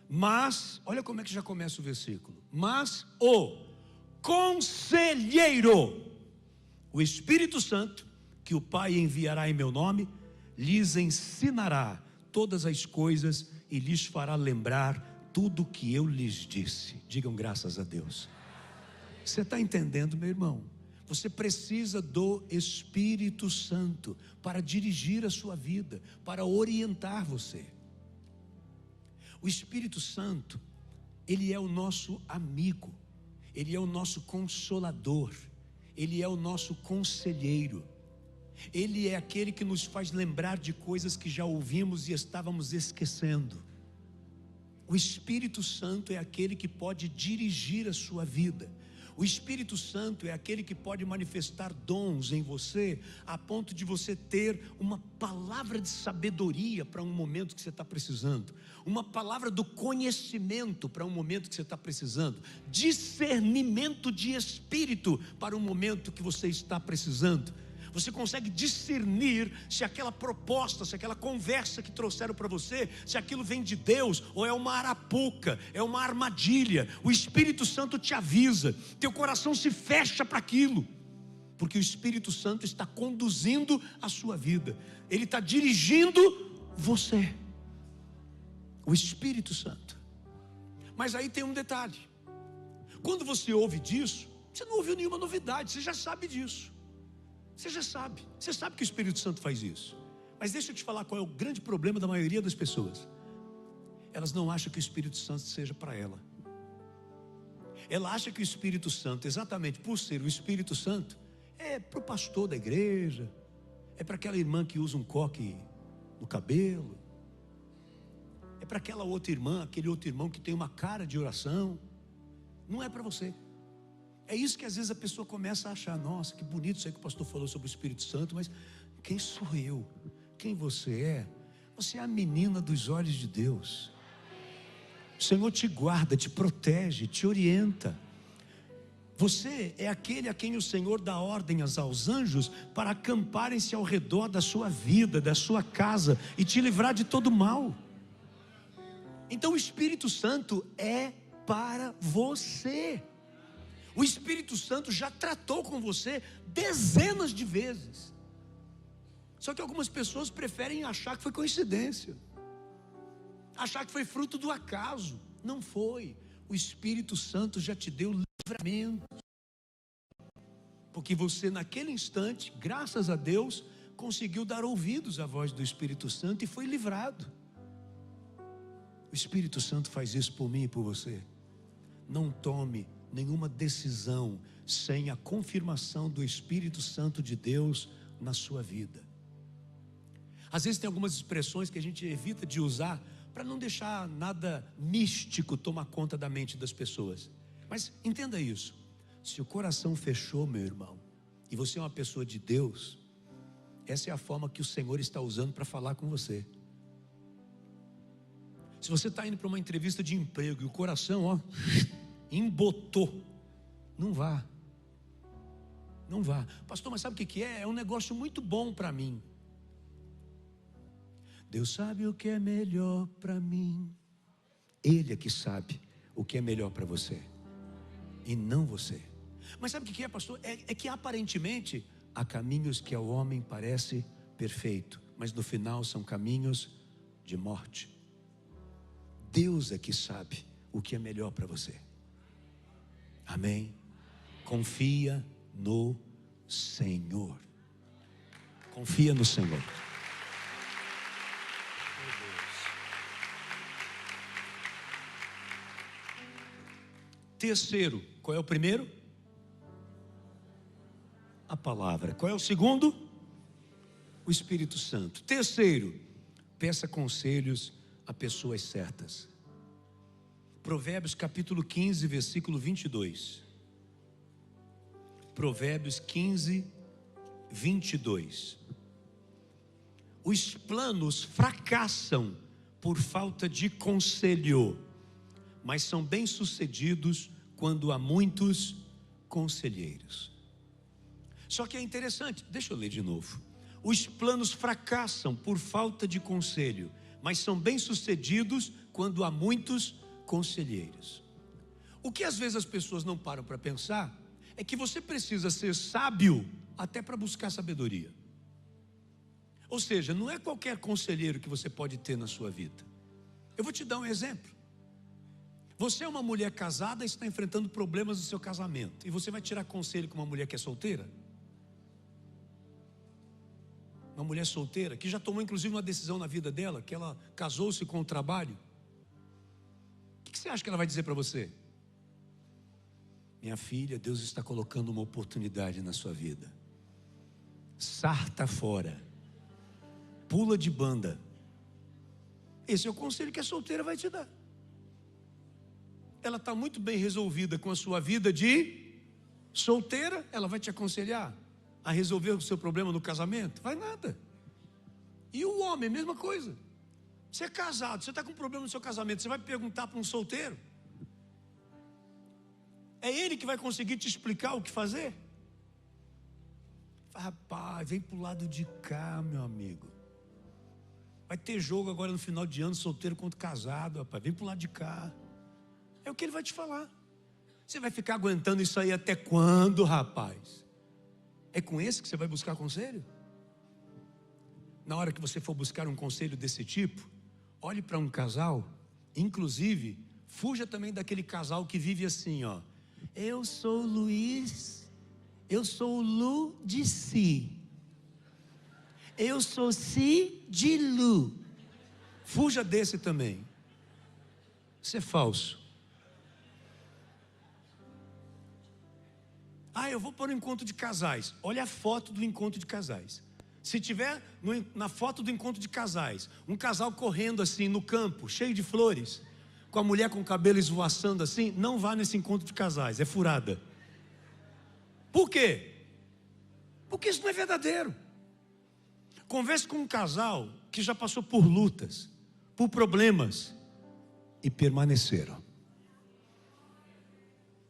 Mas, olha como é que já começa o versículo. Mas o Conselheiro, o Espírito Santo, que o Pai enviará em meu nome, lhes ensinará todas as coisas e lhes fará lembrar tudo o que eu lhes disse. Digam graças a Deus. Você está entendendo, meu irmão? Você precisa do Espírito Santo para dirigir a sua vida, para orientar você. O Espírito Santo, Ele é o nosso amigo, Ele é o nosso consolador, Ele é o nosso conselheiro. Ele é aquele que nos faz lembrar de coisas que já ouvimos e estávamos esquecendo. O Espírito Santo é aquele que pode dirigir a sua vida. O Espírito Santo é aquele que pode manifestar dons em você, a ponto de você ter uma palavra de sabedoria para um momento que você está precisando, uma palavra do conhecimento para um momento que você está precisando, discernimento de espírito para um momento que você está precisando. Você consegue discernir se aquela proposta, se aquela conversa que trouxeram para você, se aquilo vem de Deus ou é uma arapuca, é uma armadilha. O Espírito Santo te avisa, teu coração se fecha para aquilo, porque o Espírito Santo está conduzindo a sua vida, Ele está dirigindo você, o Espírito Santo. Mas aí tem um detalhe: quando você ouve disso, você não ouviu nenhuma novidade, você já sabe disso. Você já sabe, você sabe que o Espírito Santo faz isso. Mas deixa eu te falar qual é o grande problema da maioria das pessoas. Elas não acham que o Espírito Santo seja para ela. Ela acha que o Espírito Santo, exatamente por ser o Espírito Santo, é para o pastor da igreja, é para aquela irmã que usa um coque no cabelo, é para aquela outra irmã, aquele outro irmão que tem uma cara de oração. Não é para você. É isso que às vezes a pessoa começa a achar: nossa, que bonito isso aí que o pastor falou sobre o Espírito Santo, mas quem sou eu? Quem você é? Você é a menina dos olhos de Deus. O Senhor te guarda, te protege, te orienta. Você é aquele a quem o Senhor dá ordens aos anjos para acamparem-se ao redor da sua vida, da sua casa, e te livrar de todo mal. Então o Espírito Santo é para você. O Espírito Santo já tratou com você dezenas de vezes. Só que algumas pessoas preferem achar que foi coincidência, achar que foi fruto do acaso. Não foi. O Espírito Santo já te deu livramento, porque você naquele instante, graças a Deus, conseguiu dar ouvidos à voz do Espírito Santo e foi livrado. O Espírito Santo faz isso por mim e por você. Não tome nenhuma decisão sem a confirmação do Espírito Santo de Deus na sua vida. Às vezes tem algumas expressões que a gente evita de usar para não deixar nada místico tomar conta da mente das pessoas. Mas entenda isso: se o coração fechou, meu irmão, e você é uma pessoa de Deus, essa é a forma que o Senhor está usando para falar com você. Se você está indo para uma entrevista de emprego e o coração, embotou, não vá. Não vá. Pastor, mas sabe o que é? É um negócio muito bom para mim. Deus sabe o que é melhor para mim. Ele é que sabe o que é melhor para você, e não você. Mas sabe o que é, pastor? É que aparentemente há caminhos que ao homem parece perfeito, mas no final são caminhos de morte. Deus é que sabe o que é melhor para você. Amém? Confia no Senhor. Confia no Senhor. Terceiro, qual é o primeiro? A palavra. Qual é o segundo? O Espírito Santo. Terceiro, peça conselhos a pessoas certas. Provérbios capítulo 15, versículo 22. Provérbios 15, 22. Os planos fracassam por falta de conselho, mas são bem-sucedidos quando há muitos conselheiros. Só que é interessante, deixa eu ler de novo. Os planos fracassam por falta de conselho, mas são bem-sucedidos quando há muitos conselheiros. O que às vezes as pessoas não param para pensar é que você precisa ser sábio até para buscar sabedoria. Ou seja, não é qualquer conselheiro que você pode ter na sua vida. Eu vou te dar um exemplo. Você é uma mulher casada e está enfrentando problemas no seu casamento, e você vai tirar conselho com uma mulher que é solteira? Uma mulher solteira, que já tomou inclusive uma decisão na vida dela, que ela casou-se com o trabalho. O que você acha que ela vai dizer para você? Minha filha, Deus está colocando uma oportunidade na sua vida. Sarta fora. Pula de banda. Esse é o conselho que a solteira vai te dar. Ela está muito bem resolvida com a sua vida de solteira, ela vai te aconselhar a resolver o seu problema no casamento? Vai nada. E o homem, mesma coisa. Você é casado, você está com um problema no seu casamento, você vai perguntar para um solteiro? É ele que vai conseguir te explicar o que fazer? Rapaz, vem para o lado de cá, meu amigo. Vai ter jogo agora no final de ano, solteiro contra casado, rapaz. Vem para o lado de cá. É o que ele vai te falar. Você vai ficar aguentando isso aí até quando, rapaz? É com esse que você vai buscar conselho? Na hora que você for buscar um conselho desse tipo, olhe para um casal, inclusive, fuja também daquele casal que vive assim, ó. Eu sou o Luiz, eu sou o Lu de Si. Eu sou Si de Lu. Fuja desse também. Isso é falso. Eu vou para o encontro de casais. Olha a foto do encontro de casais. Se tiver na foto do encontro de casais, um casal correndo assim no campo, cheio de flores, com a mulher com o cabelo esvoaçando assim, não vá nesse encontro de casais, é furada. Por quê? Porque isso não é verdadeiro. Converse com um casal que já passou por lutas, por problemas e permaneceram.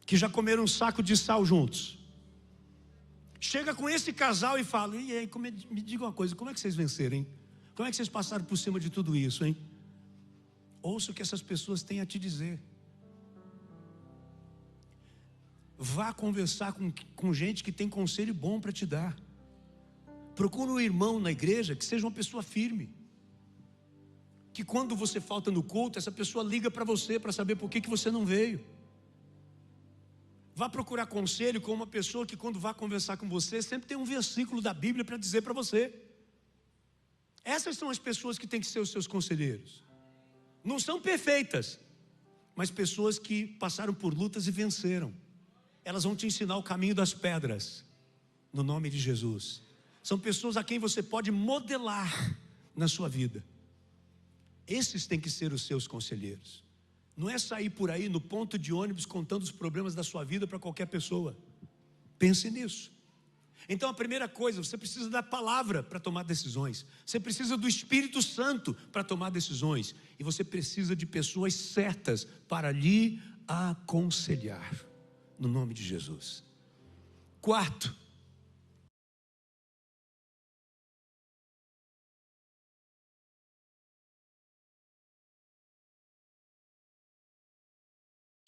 Que já comeram um saco de sal juntos. Chega com esse casal e fala: e aí, me diga uma coisa, como é que vocês venceram, hein? Como é que vocês passaram por cima de tudo isso, hein? Ouça o que essas pessoas têm a te dizer. Vá conversar com gente que tem conselho bom para te dar. Procure um irmão na igreja que seja uma pessoa firme, que quando você falta no culto, essa pessoa liga para você para saber por que você não veio. Vá procurar conselho com uma pessoa que quando vá conversar com você, sempre tem um versículo da Bíblia para dizer para você. Essas são as pessoas que têm que ser os seus conselheiros. Não são perfeitas, mas pessoas que passaram por lutas e venceram. Elas vão te ensinar o caminho das pedras, no nome de Jesus. São pessoas a quem você pode modelar na sua vida. Esses têm que ser os seus conselheiros. Não é sair por aí no ponto de ônibus contando os problemas da sua vida para qualquer pessoa. Pense nisso. Então a primeira coisa, você precisa da palavra para tomar decisões. Você precisa do Espírito Santo para tomar decisões. E você precisa de pessoas certas para lhe aconselhar. No nome de Jesus. Quarto,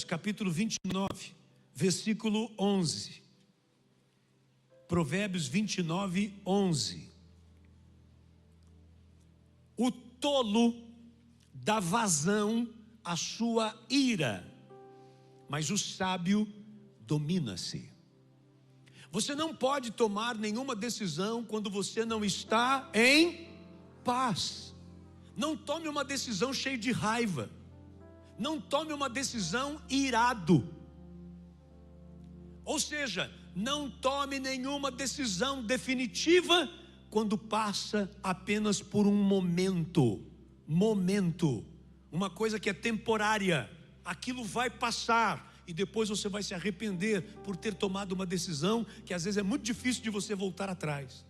capítulo 29, versículo 11. Provérbios 29, 11. O tolo dá vazão à sua ira, mas o sábio domina-se. Você não pode tomar nenhuma decisão quando você não está em paz. Não tome uma decisão cheio de raiva. Não tome uma decisão irado. Ou seja, não tome nenhuma decisão definitiva quando passa apenas por um momento, uma coisa que é temporária. Aquilo vai passar e depois você vai se arrepender por ter tomado uma decisão que às vezes é muito difícil de você voltar atrás.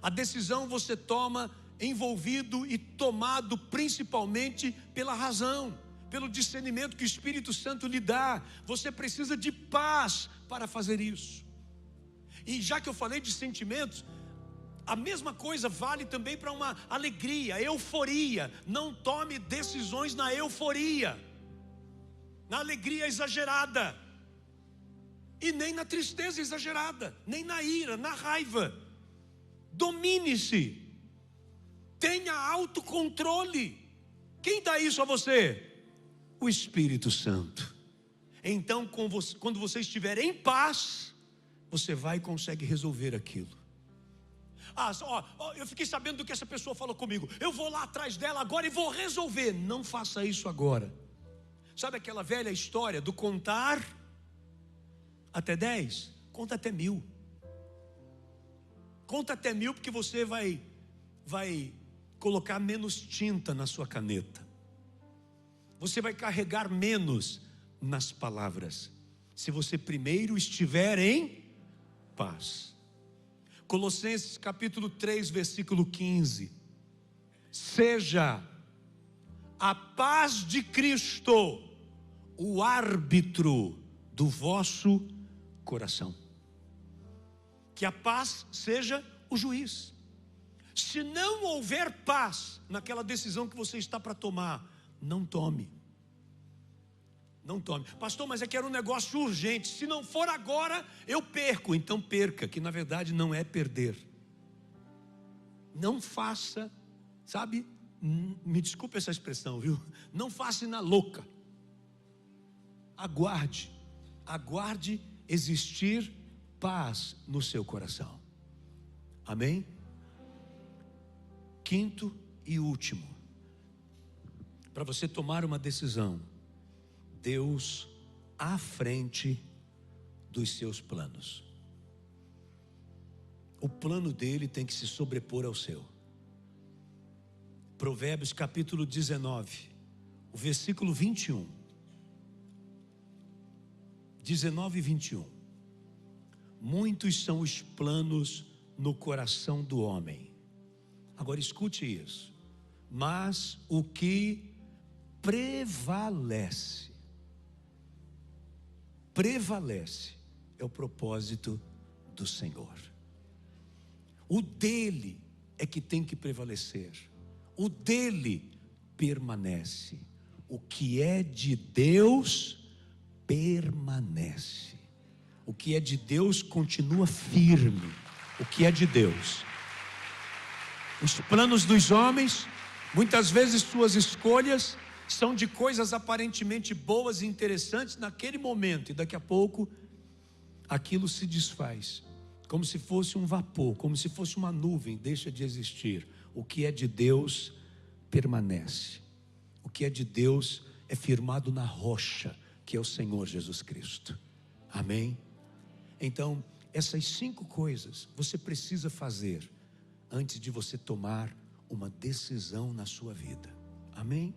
A decisão você toma envolvido e tomado principalmente pela razão, pelo discernimento que o Espírito Santo lhe dá. Você precisa de paz para fazer isso. E já que eu falei de sentimentos, a mesma coisa vale também para uma alegria, euforia. Não tome decisões na euforia, na alegria exagerada, e nem na tristeza exagerada, nem na ira, na raiva. Domine-se, tenha autocontrole. Quem dá isso a você? O Espírito Santo. Então, quando você estiver em paz, você vai e consegue resolver aquilo. Eu fiquei sabendo do que essa pessoa falou comigo, eu vou lá atrás dela agora e vou resolver. Não faça isso agora. Sabe aquela velha história do contar até 10? Conta até 1000. Conta até 1000, porque você vai colocar menos tinta na sua caneta. Você vai carregar menos nas palavras, se você primeiro estiver em paz. Colossenses capítulo 3, versículo 15. Seja a paz de Cristo o árbitro do vosso coração. Que a paz seja o juiz. Se não houver paz naquela decisão que você está para tomar, não tome. Não tome. Pastor, mas é que era um negócio urgente. Se não for agora, eu perco. Então perca, que na verdade não é perder. Não faça, sabe? Me desculpe essa expressão, viu? Não faça na louca. Aguarde existir paz no seu coração. Amém? Quinto e último, para você tomar uma decisão, Deus à frente dos seus planos. O plano dele tem que se sobrepor ao seu. Provérbios capítulo 19, o versículo 21. 19 e 21. Muitos são os planos no coração do homem. Agora escute isso. Mas o que prevalece é o propósito do Senhor. O dele é que tem que prevalecer. O dele permanece. O que é de Deus permanece. O que é de Deus continua firme. O que é de Deus. Os planos dos homens, muitas vezes suas escolhas são de coisas aparentemente boas e interessantes naquele momento, e daqui a pouco aquilo se desfaz, como se fosse um vapor, como se fosse uma nuvem, deixa de existir. O que é de Deus permanece. O que é de Deus é firmado na rocha, que é o Senhor Jesus Cristo. Amém? Então, essas 5 coisas você precisa fazer antes de você tomar uma decisão na sua vida. Amém?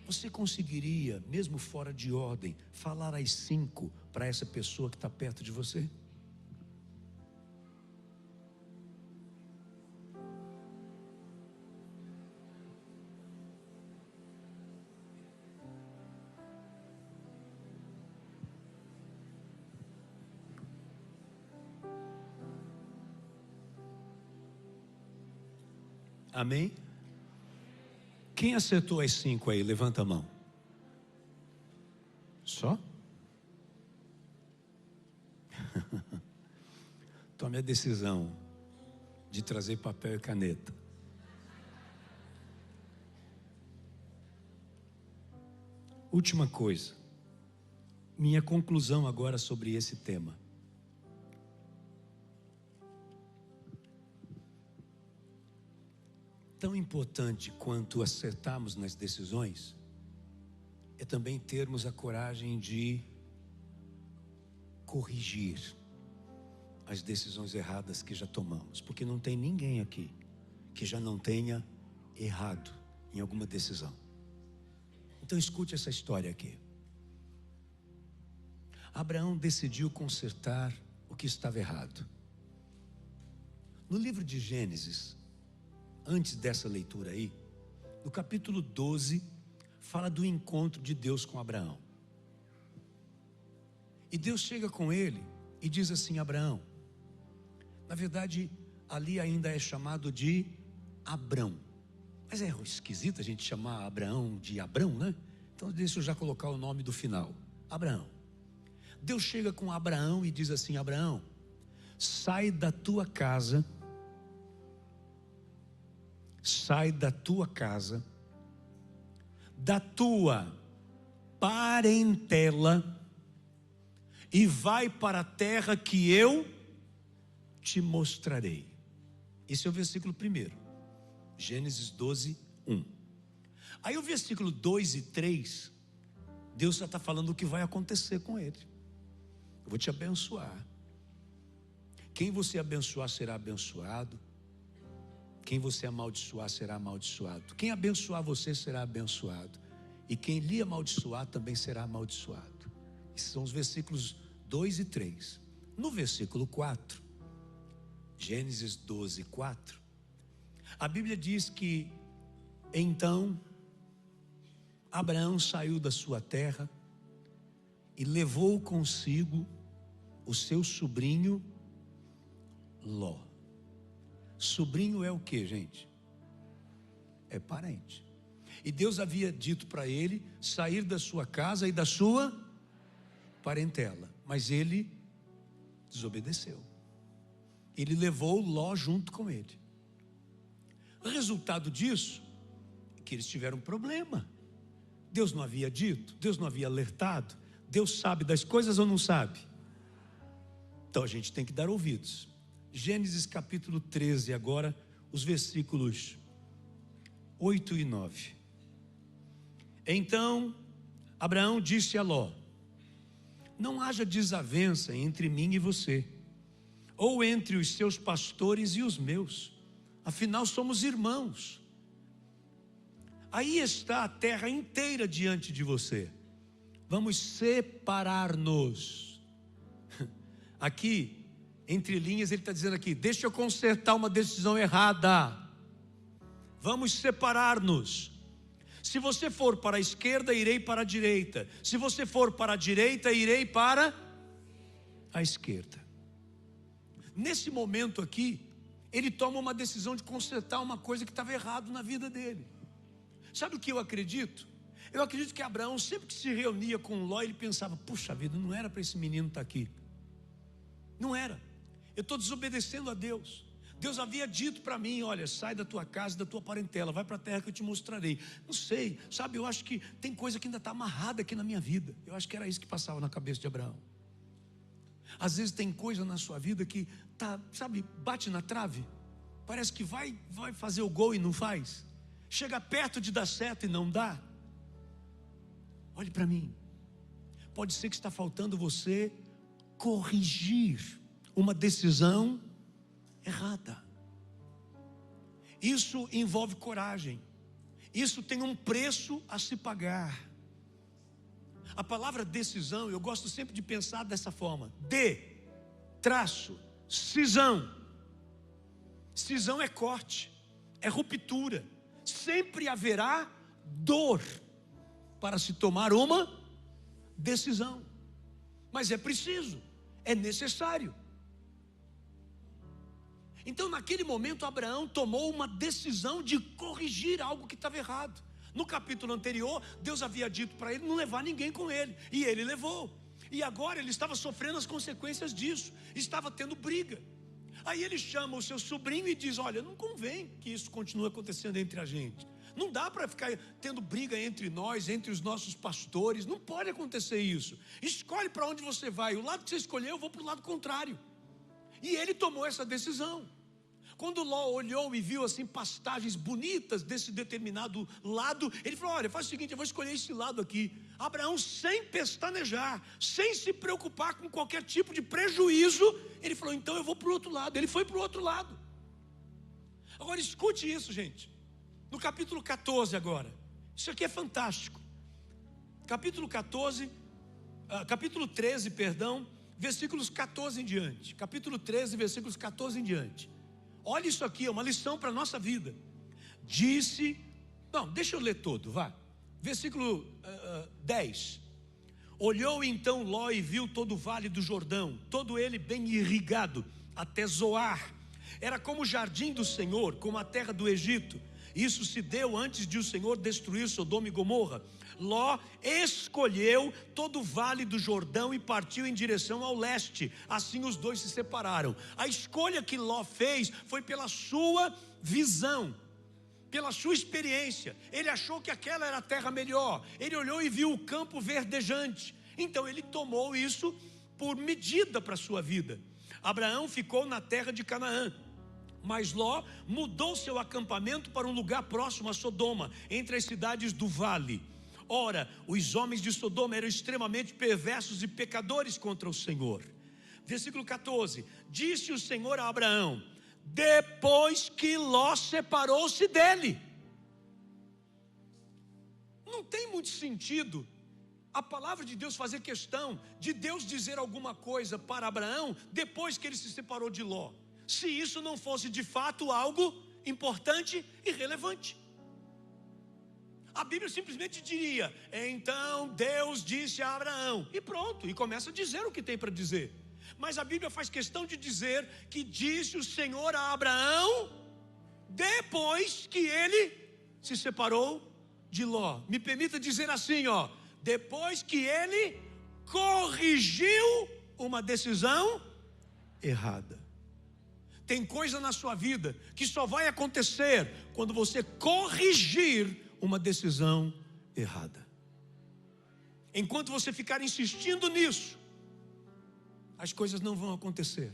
Você conseguiria, mesmo fora de ordem, falar as 5 para essa pessoa que está perto de você? Amém? Quem acertou as 5 aí? Levanta a mão. Só? Tome a decisão de trazer papel e caneta. Última coisa. Minha conclusão agora sobre esse tema. Tão importante quanto acertarmos nas decisões é também termos a coragem de corrigir as decisões erradas que já tomamos, porque não tem ninguém aqui que já não tenha errado em alguma decisão. Então escute essa história aqui. Abraão decidiu consertar o que estava errado. No livro de Gênesis, antes dessa leitura aí, no capítulo 12, fala do encontro de Deus com Abraão. E Deus chega com ele e diz assim: Abraão. Na verdade, ali ainda é chamado de Abrão. Mas é esquisito a gente chamar Abraão de Abrão, né? Então deixa eu já colocar o nome do final: Abraão. Deus chega com Abraão e diz assim: Abraão, sai da tua casa, da tua parentela, e vai para a terra que eu te mostrarei. Esse é o versículo 1, Gênesis 12, 1. Aí o versículo 2 e 3, Deus já está falando o que vai acontecer com ele. Eu vou te abençoar. Quem você abençoar será abençoado. Quem você amaldiçoar será amaldiçoado. Quem abençoar você será abençoado. E quem lhe amaldiçoar também será amaldiçoado. Esses são os versículos 2 e 3. No versículo 4, Gênesis 12, 4, a Bíblia diz que então Abraão saiu da sua terra e levou consigo o seu sobrinho Ló. Sobrinho é o que, gente? É parente. E Deus havia dito para ele sair da sua casa e da sua parentela, mas ele desobedeceu. Ele levou Ló junto com ele. O resultado disso é que eles tiveram um problema. Deus não havia dito, Deus não havia alertado. Deus sabe das coisas ou não sabe? Então a gente tem que dar ouvidos. Gênesis capítulo 13 agora, os versículos 8 e 9. Então Abraão disse a Ló: não haja desavença entre mim e você, ou entre os seus pastores e os meus, afinal somos irmãos. Aí está a terra inteira diante de você, vamos separar-nos. Aqui, entre linhas, ele está dizendo aqui: deixa eu consertar uma decisão errada, vamos separar-nos. Se você for para a esquerda, irei para a direita. Se você for para a direita, irei para a esquerda. Nesse momento aqui, ele toma uma decisão de consertar uma coisa que estava errado na vida dele. Sabe o que eu acredito? Eu acredito que Abraão, sempre que se reunia com Ló, ele pensava: puxa vida, não era para esse menino estar aqui. Não era. Eu estou desobedecendo a Deus. Deus havia dito para mim: olha, sai da tua casa, da tua parentela, vai para a terra que eu te mostrarei. Não sei, sabe, eu acho que tem coisa que ainda está amarrada aqui na minha vida. Eu acho que era isso que passava na cabeça de Abraão. Às vezes tem coisa na sua vida que tá, sabe, bate na trave. Parece que vai fazer o gol e não faz. Chega perto de dar certo e não dá. Olhe para mim. Pode ser que está faltando você corrigir uma decisão errada. Isso envolve coragem. Isso tem um preço a se pagar. A palavra decisão, eu gosto sempre de pensar dessa forma: cisão. Cisão é corte, é ruptura. Sempre haverá dor para se tomar uma decisão. Mas é preciso, é necessário. Então naquele momento Abraão tomou uma decisão de corrigir algo que estava errado. No capítulo anterior, Deus havia dito para ele não levar ninguém com ele, e ele levou. E agora ele estava sofrendo as consequências disso, estava tendo briga. Aí ele chama o seu sobrinho e diz: olha, não convém que isso continue acontecendo entre a gente. Não dá para ficar tendo briga entre nós, entre os nossos pastores. Não pode acontecer isso. Escolhe para onde você vai. O lado que você escolher, eu vou para o lado contrário. E ele tomou essa decisão. Quando Ló olhou e viu assim pastagens bonitas desse determinado lado, ele falou: olha, faz o seguinte, eu vou escolher esse lado aqui. Abraão, sem pestanejar, sem se preocupar com qualquer tipo de prejuízo, ele falou: então eu vou para o outro lado. Ele foi para o outro lado. Agora escute isso, gente. No capítulo 14 agora, isso aqui é fantástico. Capítulo 13, versículos 14 em diante. Capítulo 13, versículos 14 em diante. Olha isso aqui, é uma lição para a nossa vida. Deixa eu ler todo, vá. Versículo 10. Olhou então Ló e viu todo o vale do Jordão, todo ele bem irrigado, até Zoar. Era como o jardim do Senhor, como a terra do Egito. Isso se deu antes de o Senhor destruir Sodoma e Gomorra. Ló escolheu todo o vale do Jordão e partiu em direção ao leste. Assim os dois se separaram. A escolha que Ló fez foi pela sua visão, pela sua experiência. Ele achou que aquela era a terra melhor. Ele olhou e viu o campo verdejante. Então ele tomou isso por medida para a sua vida. Abraão ficou na terra de Canaã, mas Ló mudou seu acampamento para um lugar próximo a Sodoma, entre as cidades do vale. Ora, os homens de Sodoma eram extremamente perversos e pecadores contra o Senhor. Versículo 14. Disse o Senhor a Abraão, depois que Ló separou-se dele. Não tem muito sentido a palavra de Deus fazer questão de Deus dizer alguma coisa para Abraão depois que ele se separou de Ló, se isso não fosse de fato algo importante e relevante. A Bíblia simplesmente diria: então Deus disse a Abraão, e pronto, e começa a dizer o que tem para dizer. Mas a Bíblia faz questão de dizer que disse o Senhor a Abraão depois que ele se separou de Ló. Me permita dizer assim, depois que ele corrigiu uma decisão errada. Tem coisa na sua vida que só vai acontecer quando você corrigir uma decisão errada. Enquanto você ficar insistindo nisso, as coisas não vão acontecer.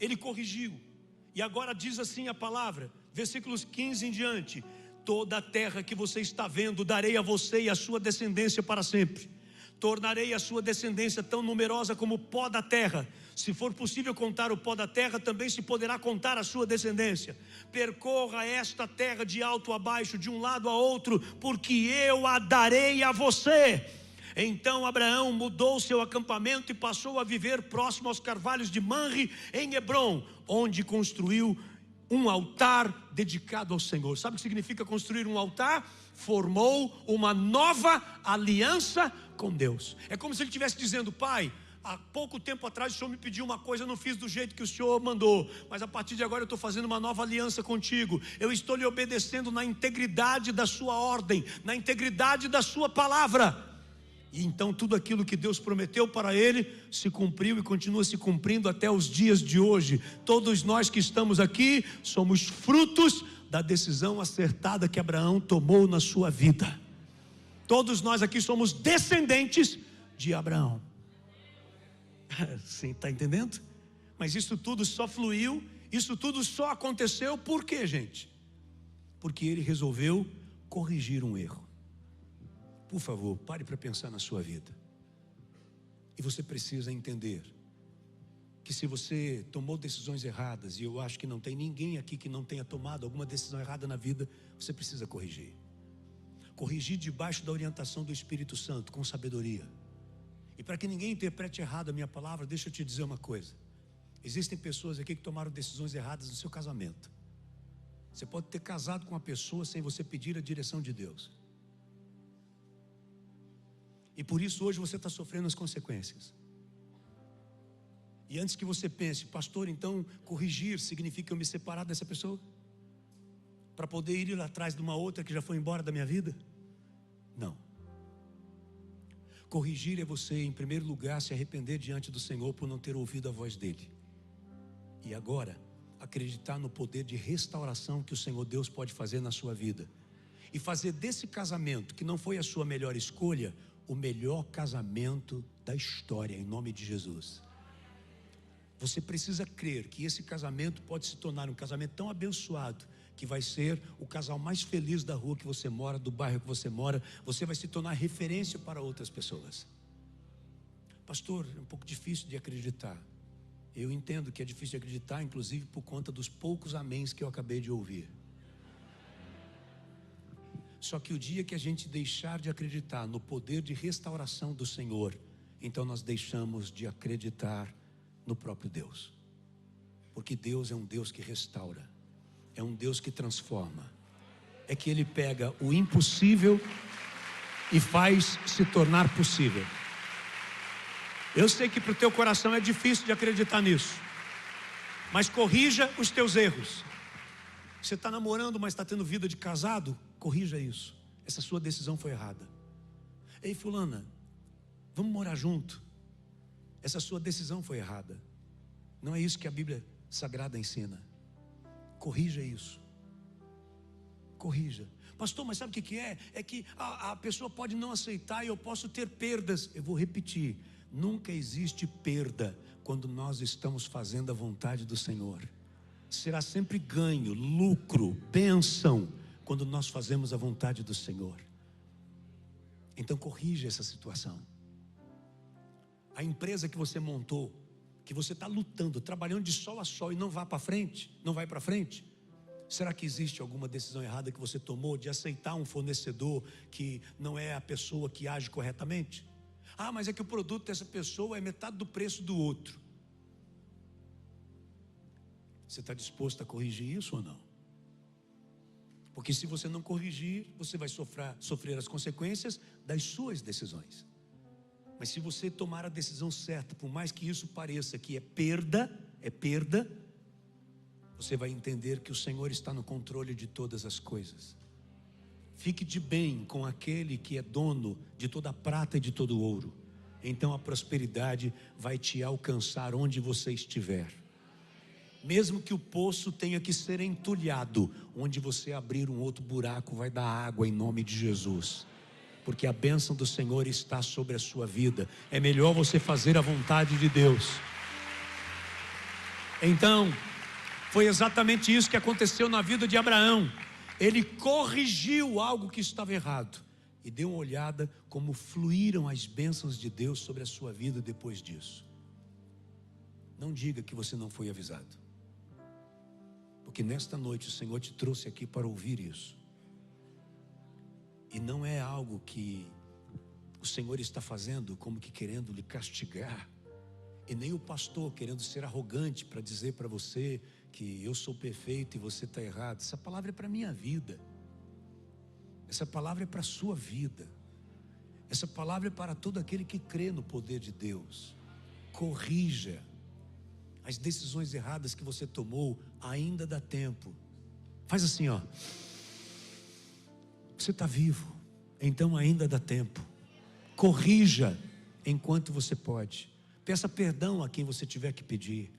Ele corrigiu. E agora diz assim a palavra, versículos 15 em diante: toda a terra que você está vendo darei a você e a sua descendência para sempre. Tornarei a sua descendência tão numerosa como o pó da terra. Se for possível contar o pó da terra, também se poderá contar a sua descendência. Percorra esta terra de alto a baixo, de um lado a outro, porque eu a darei a você. Então Abraão mudou seu acampamento e passou a viver próximo aos carvalhos de Manre, em Hebrom, onde construiu um altar dedicado ao Senhor. Sabe o que significa construir um altar? Formou uma nova aliança com Deus. É como se ele estivesse dizendo: Pai, há pouco tempo atrás o Senhor me pediu uma coisa, eu não fiz do jeito que o Senhor mandou, mas a partir de agora eu estou fazendo uma nova aliança contigo. Eu estou lhe obedecendo na integridade da sua ordem, na integridade da sua palavra. E então tudo aquilo que Deus prometeu para ele se cumpriu e continua se cumprindo até os dias de hoje. Todos nós que estamos aqui somos frutos da decisão acertada que Abraão tomou na sua vida. Todos nós aqui somos descendentes de Abraão. Sim, está entendendo? Mas isso tudo só fluiu, isso tudo só aconteceu por quê, gente? Porque ele resolveu corrigir um erro. Por favor, pare para pensar na sua vida. E você precisa entender que se você tomou decisões erradas, e eu acho que não tem ninguém aqui que não tenha tomado alguma decisão errada na vida, você precisa corrigir. Corrigir debaixo da orientação do Espírito Santo, com sabedoria. E para que ninguém interprete errado a minha palavra, deixa eu te dizer uma coisa. Existem pessoas aqui que tomaram decisões erradas no seu casamento. Você pode ter casado com uma pessoa sem você pedir a direção de Deus. E por isso hoje você está sofrendo as consequências. E antes que você pense: pastor, então corrigir significa eu me separar dessa pessoa para poder ir atrás de uma outra que já foi embora da minha vida? Não. Corrigir é você, em primeiro lugar, se arrepender diante do Senhor por não ter ouvido a voz dele. E agora, acreditar no poder de restauração que o Senhor Deus pode fazer na sua vida. E fazer desse casamento, que não foi a sua melhor escolha, o melhor casamento da história, em nome de Jesus. Você precisa crer que esse casamento pode se tornar um casamento tão abençoado que vai ser o casal mais feliz da rua que você mora, do bairro que você mora. Você vai se tornar referência para outras pessoas. Pastor, é um pouco difícil de acreditar. Eu entendo que é difícil de acreditar, inclusive por conta dos poucos améns que eu acabei de ouvir. Só que o dia que a gente deixar de acreditar no poder de restauração do Senhor, então nós deixamos de acreditar no próprio Deus. Porque Deus é um Deus que restaura, é um Deus que transforma. É que Ele pega o impossível e faz se tornar possível. Eu sei que para o teu coração é difícil de acreditar nisso, mas corrija os teus erros. Você está namorando, mas está tendo vida de casado? Corrija isso. Essa sua decisão foi errada. Ei, fulana, vamos morar junto? Essa sua decisão foi errada. Não é isso que a Bíblia Sagrada ensina. Corrija isso. Corrija. Pastor, mas sabe o que é? É que a pessoa pode não aceitar e eu posso ter perdas. Eu vou repetir. Nunca existe perda quando nós estamos fazendo a vontade do Senhor. Será sempre ganho, lucro, bênção quando nós fazemos a vontade do Senhor. Então corrija essa situação. A empresa que você montou, que você está lutando, trabalhando de sol a sol e não vai para frente, será que existe alguma decisão errada que você tomou de aceitar um fornecedor que não é a pessoa que age corretamente? Ah, mas é que o produto dessa pessoa é metade do preço do outro. Você está disposto a corrigir isso ou não? Porque se você não corrigir, você vai sofrer as consequências das suas decisões. Mas se você tomar a decisão certa, por mais que isso pareça que é perda, você vai entender que o Senhor está no controle de todas as coisas. Fique de bem com aquele que é dono de toda a prata e de todo o ouro. Então a prosperidade vai te alcançar onde você estiver. Mesmo que o poço tenha que ser entulhado, onde você abrir um outro buraco vai dar água em nome de Jesus. Porque a bênção do Senhor está sobre a sua vida. É melhor você fazer a vontade de Deus. Então, foi exatamente isso que aconteceu na vida de Abraão. Ele corrigiu algo que estava errado e deu uma olhada como fluíram as bênçãos de Deus sobre a sua vida depois disso. Não diga que você não foi avisado, porque nesta noite o Senhor te trouxe aqui para ouvir isso. E não é algo que o Senhor está fazendo como que querendo lhe castigar, e nem o pastor querendo ser arrogante para dizer para você que eu sou perfeito e você está errado. Essa palavra é para a minha vida. Essa palavra é para a sua vida. Essa palavra é para todo aquele que crê no poder de Deus. Corrija as decisões erradas que você tomou, ainda dá tempo. Faz assim, ó. Você está vivo, então ainda dá tempo. Corrija enquanto você pode. Peça perdão a quem você tiver que pedir.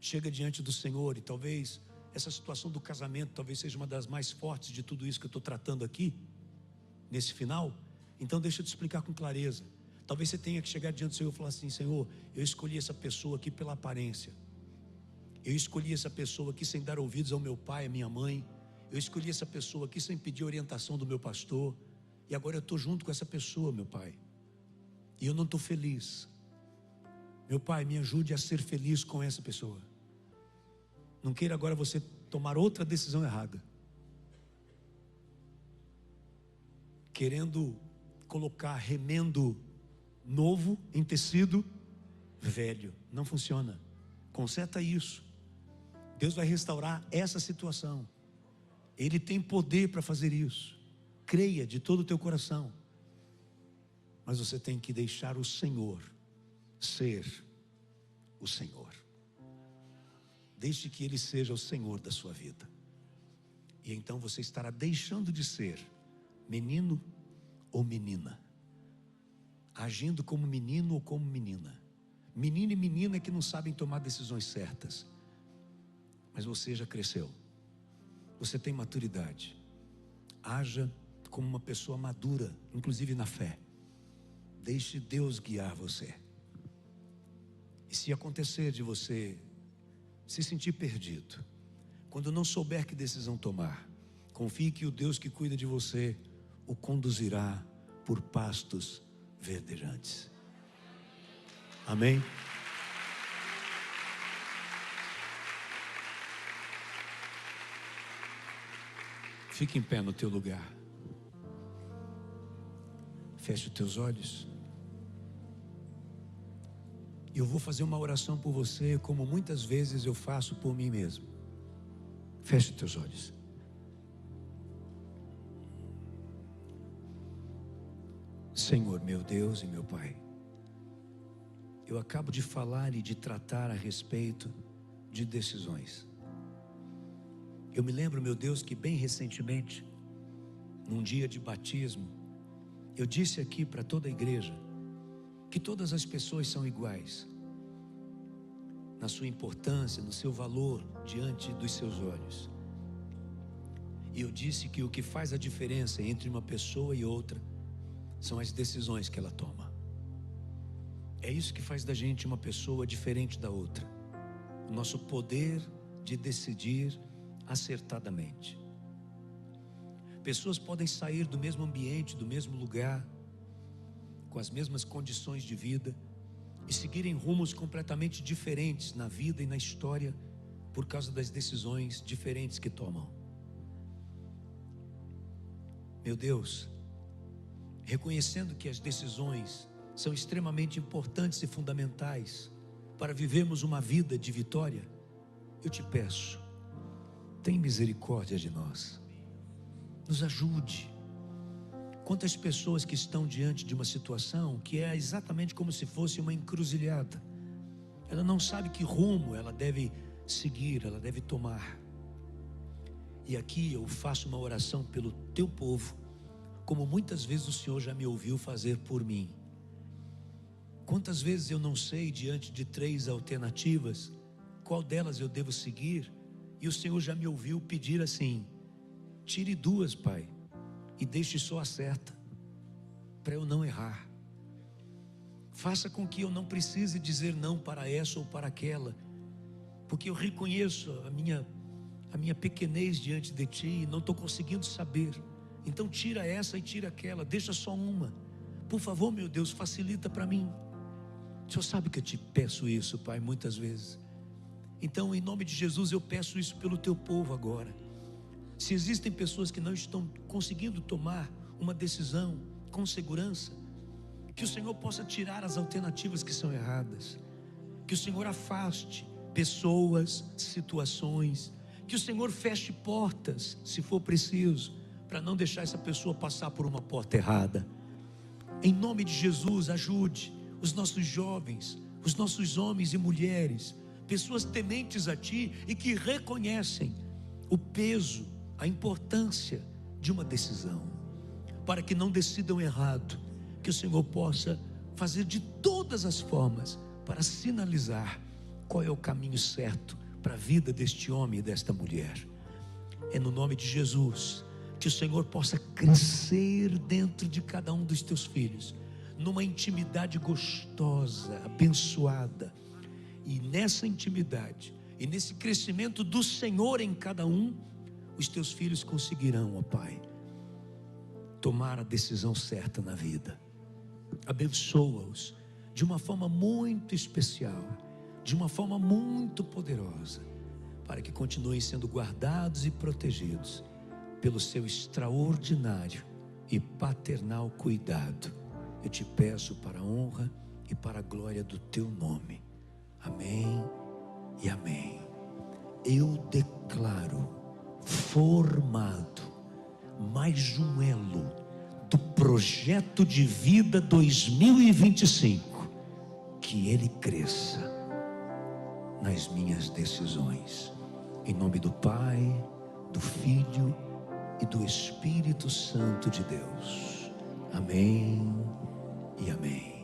Chega diante do Senhor e talvez essa situação do casamento talvez seja uma das mais fortes de tudo isso que eu estou tratando aqui, nesse final. Então deixa eu te explicar com clareza. Talvez você tenha que chegar diante do Senhor e falar assim: Senhor, eu escolhi essa pessoa aqui pela aparência. Eu escolhi essa pessoa aqui sem dar ouvidos ao meu pai, à minha mãe. Eu escolhi essa pessoa aqui sem pedir orientação do meu pastor. E agora eu estou junto com essa pessoa, meu pai. E eu não estou feliz. Meu pai, me ajude a ser feliz com essa pessoa. Não queira agora você tomar outra decisão errada, querendo colocar remendo novo em tecido velho. Não funciona. Conserta isso. Deus vai restaurar essa situação. Ele tem poder para fazer isso. Creia de todo o teu coração. Mas você tem que deixar o Senhor ser o Senhor. Deixe que Ele seja o Senhor da sua vida. E então você estará deixando de ser menino ou menina, agindo como menino ou como menina. Menino e menina que não sabem tomar decisões certas. Mas você já cresceu. Você tem maturidade. Haja como uma pessoa madura, inclusive na fé. Deixe Deus guiar você. E se acontecer de você se sentir perdido, Quando não souber que decisão tomar, confie que o Deus que cuida de você o conduzirá por pastos verdejantes. Amém? Fique em pé no teu lugar. Feche os teus olhos. Eu vou fazer uma oração por você, como muitas vezes eu faço por mim mesmo. Feche os teus olhos. Senhor, meu Deus e meu Pai, eu acabo de falar e de tratar a respeito de decisões. Eu me lembro, meu Deus, que bem recentemente, num dia de batismo, eu disse aqui para toda a igreja que todas as pessoas são iguais na sua importância, no seu valor diante dos seus olhos. E eu disse que o que faz a diferença entre uma pessoa e outra são as decisões que ela toma. É isso que faz da gente uma pessoa diferente da outra, o nosso poder de decidir acertadamente. Pessoas podem sair do mesmo ambiente, do mesmo lugar, com as mesmas condições de vida, e seguirem rumos completamente diferentes na vida e na história, por causa das decisões diferentes que tomam. Meu Deus, reconhecendo que as decisões são extremamente importantes e fundamentais para vivermos uma vida de vitória, eu te peço, tem misericórdia de nós, nos ajude. Quantas pessoas que estão diante de uma situação que é exatamente como se fosse uma encruzilhada, ela não sabe que rumo ela deve seguir, ela deve tomar. E aqui eu faço uma oração pelo teu povo, como muitas vezes o Senhor já me ouviu fazer por mim. Quantas vezes eu não sei, diante de 3 alternativas, qual delas eu devo seguir, e o Senhor já me ouviu pedir assim: tire 2, Pai, e deixe só a certa, para eu não errar. Faça com que eu não precise dizer não para essa ou para aquela, porque eu reconheço a minha pequenez diante de Ti e não estou conseguindo saber. Então tira essa e tira aquela, deixa só uma. Por favor, meu Deus, facilita para mim. O Senhor sabe que eu te peço isso, Pai, muitas vezes. Então, em nome de Jesus, eu peço isso pelo Teu povo agora. Se existem pessoas que não estão conseguindo tomar uma decisão com segurança, que o Senhor possa tirar as alternativas que são erradas, que o Senhor afaste pessoas, situações, que o Senhor feche portas, se for preciso, para não deixar essa pessoa passar por uma porta errada. Em nome de Jesus, ajude os nossos jovens, os nossos homens e mulheres, pessoas tementes a Ti e que reconhecem o peso, a importância de uma decisão, para que não decidam errado, que o Senhor possa fazer de todas as formas para sinalizar qual é o caminho certo para a vida deste homem e desta mulher. É no nome de Jesus que o Senhor possa crescer dentro de cada um dos Teus filhos, numa intimidade gostosa, abençoada, e nessa intimidade e nesse crescimento do Senhor em cada um, os Teus filhos conseguirão, ó Pai, tomar a decisão certa na vida. Abençoa-os de uma forma muito especial, de uma forma muito poderosa, para que continuem sendo guardados e protegidos pelo Seu extraordinário e paternal cuidado. Eu te peço para a honra e para a glória do Teu nome. Amém e amém. Eu declaro formado mais um elo do projeto de vida 2025, que ele cresça nas minhas decisões, em nome do Pai, do Filho e do Espírito Santo de Deus. Amém e amém.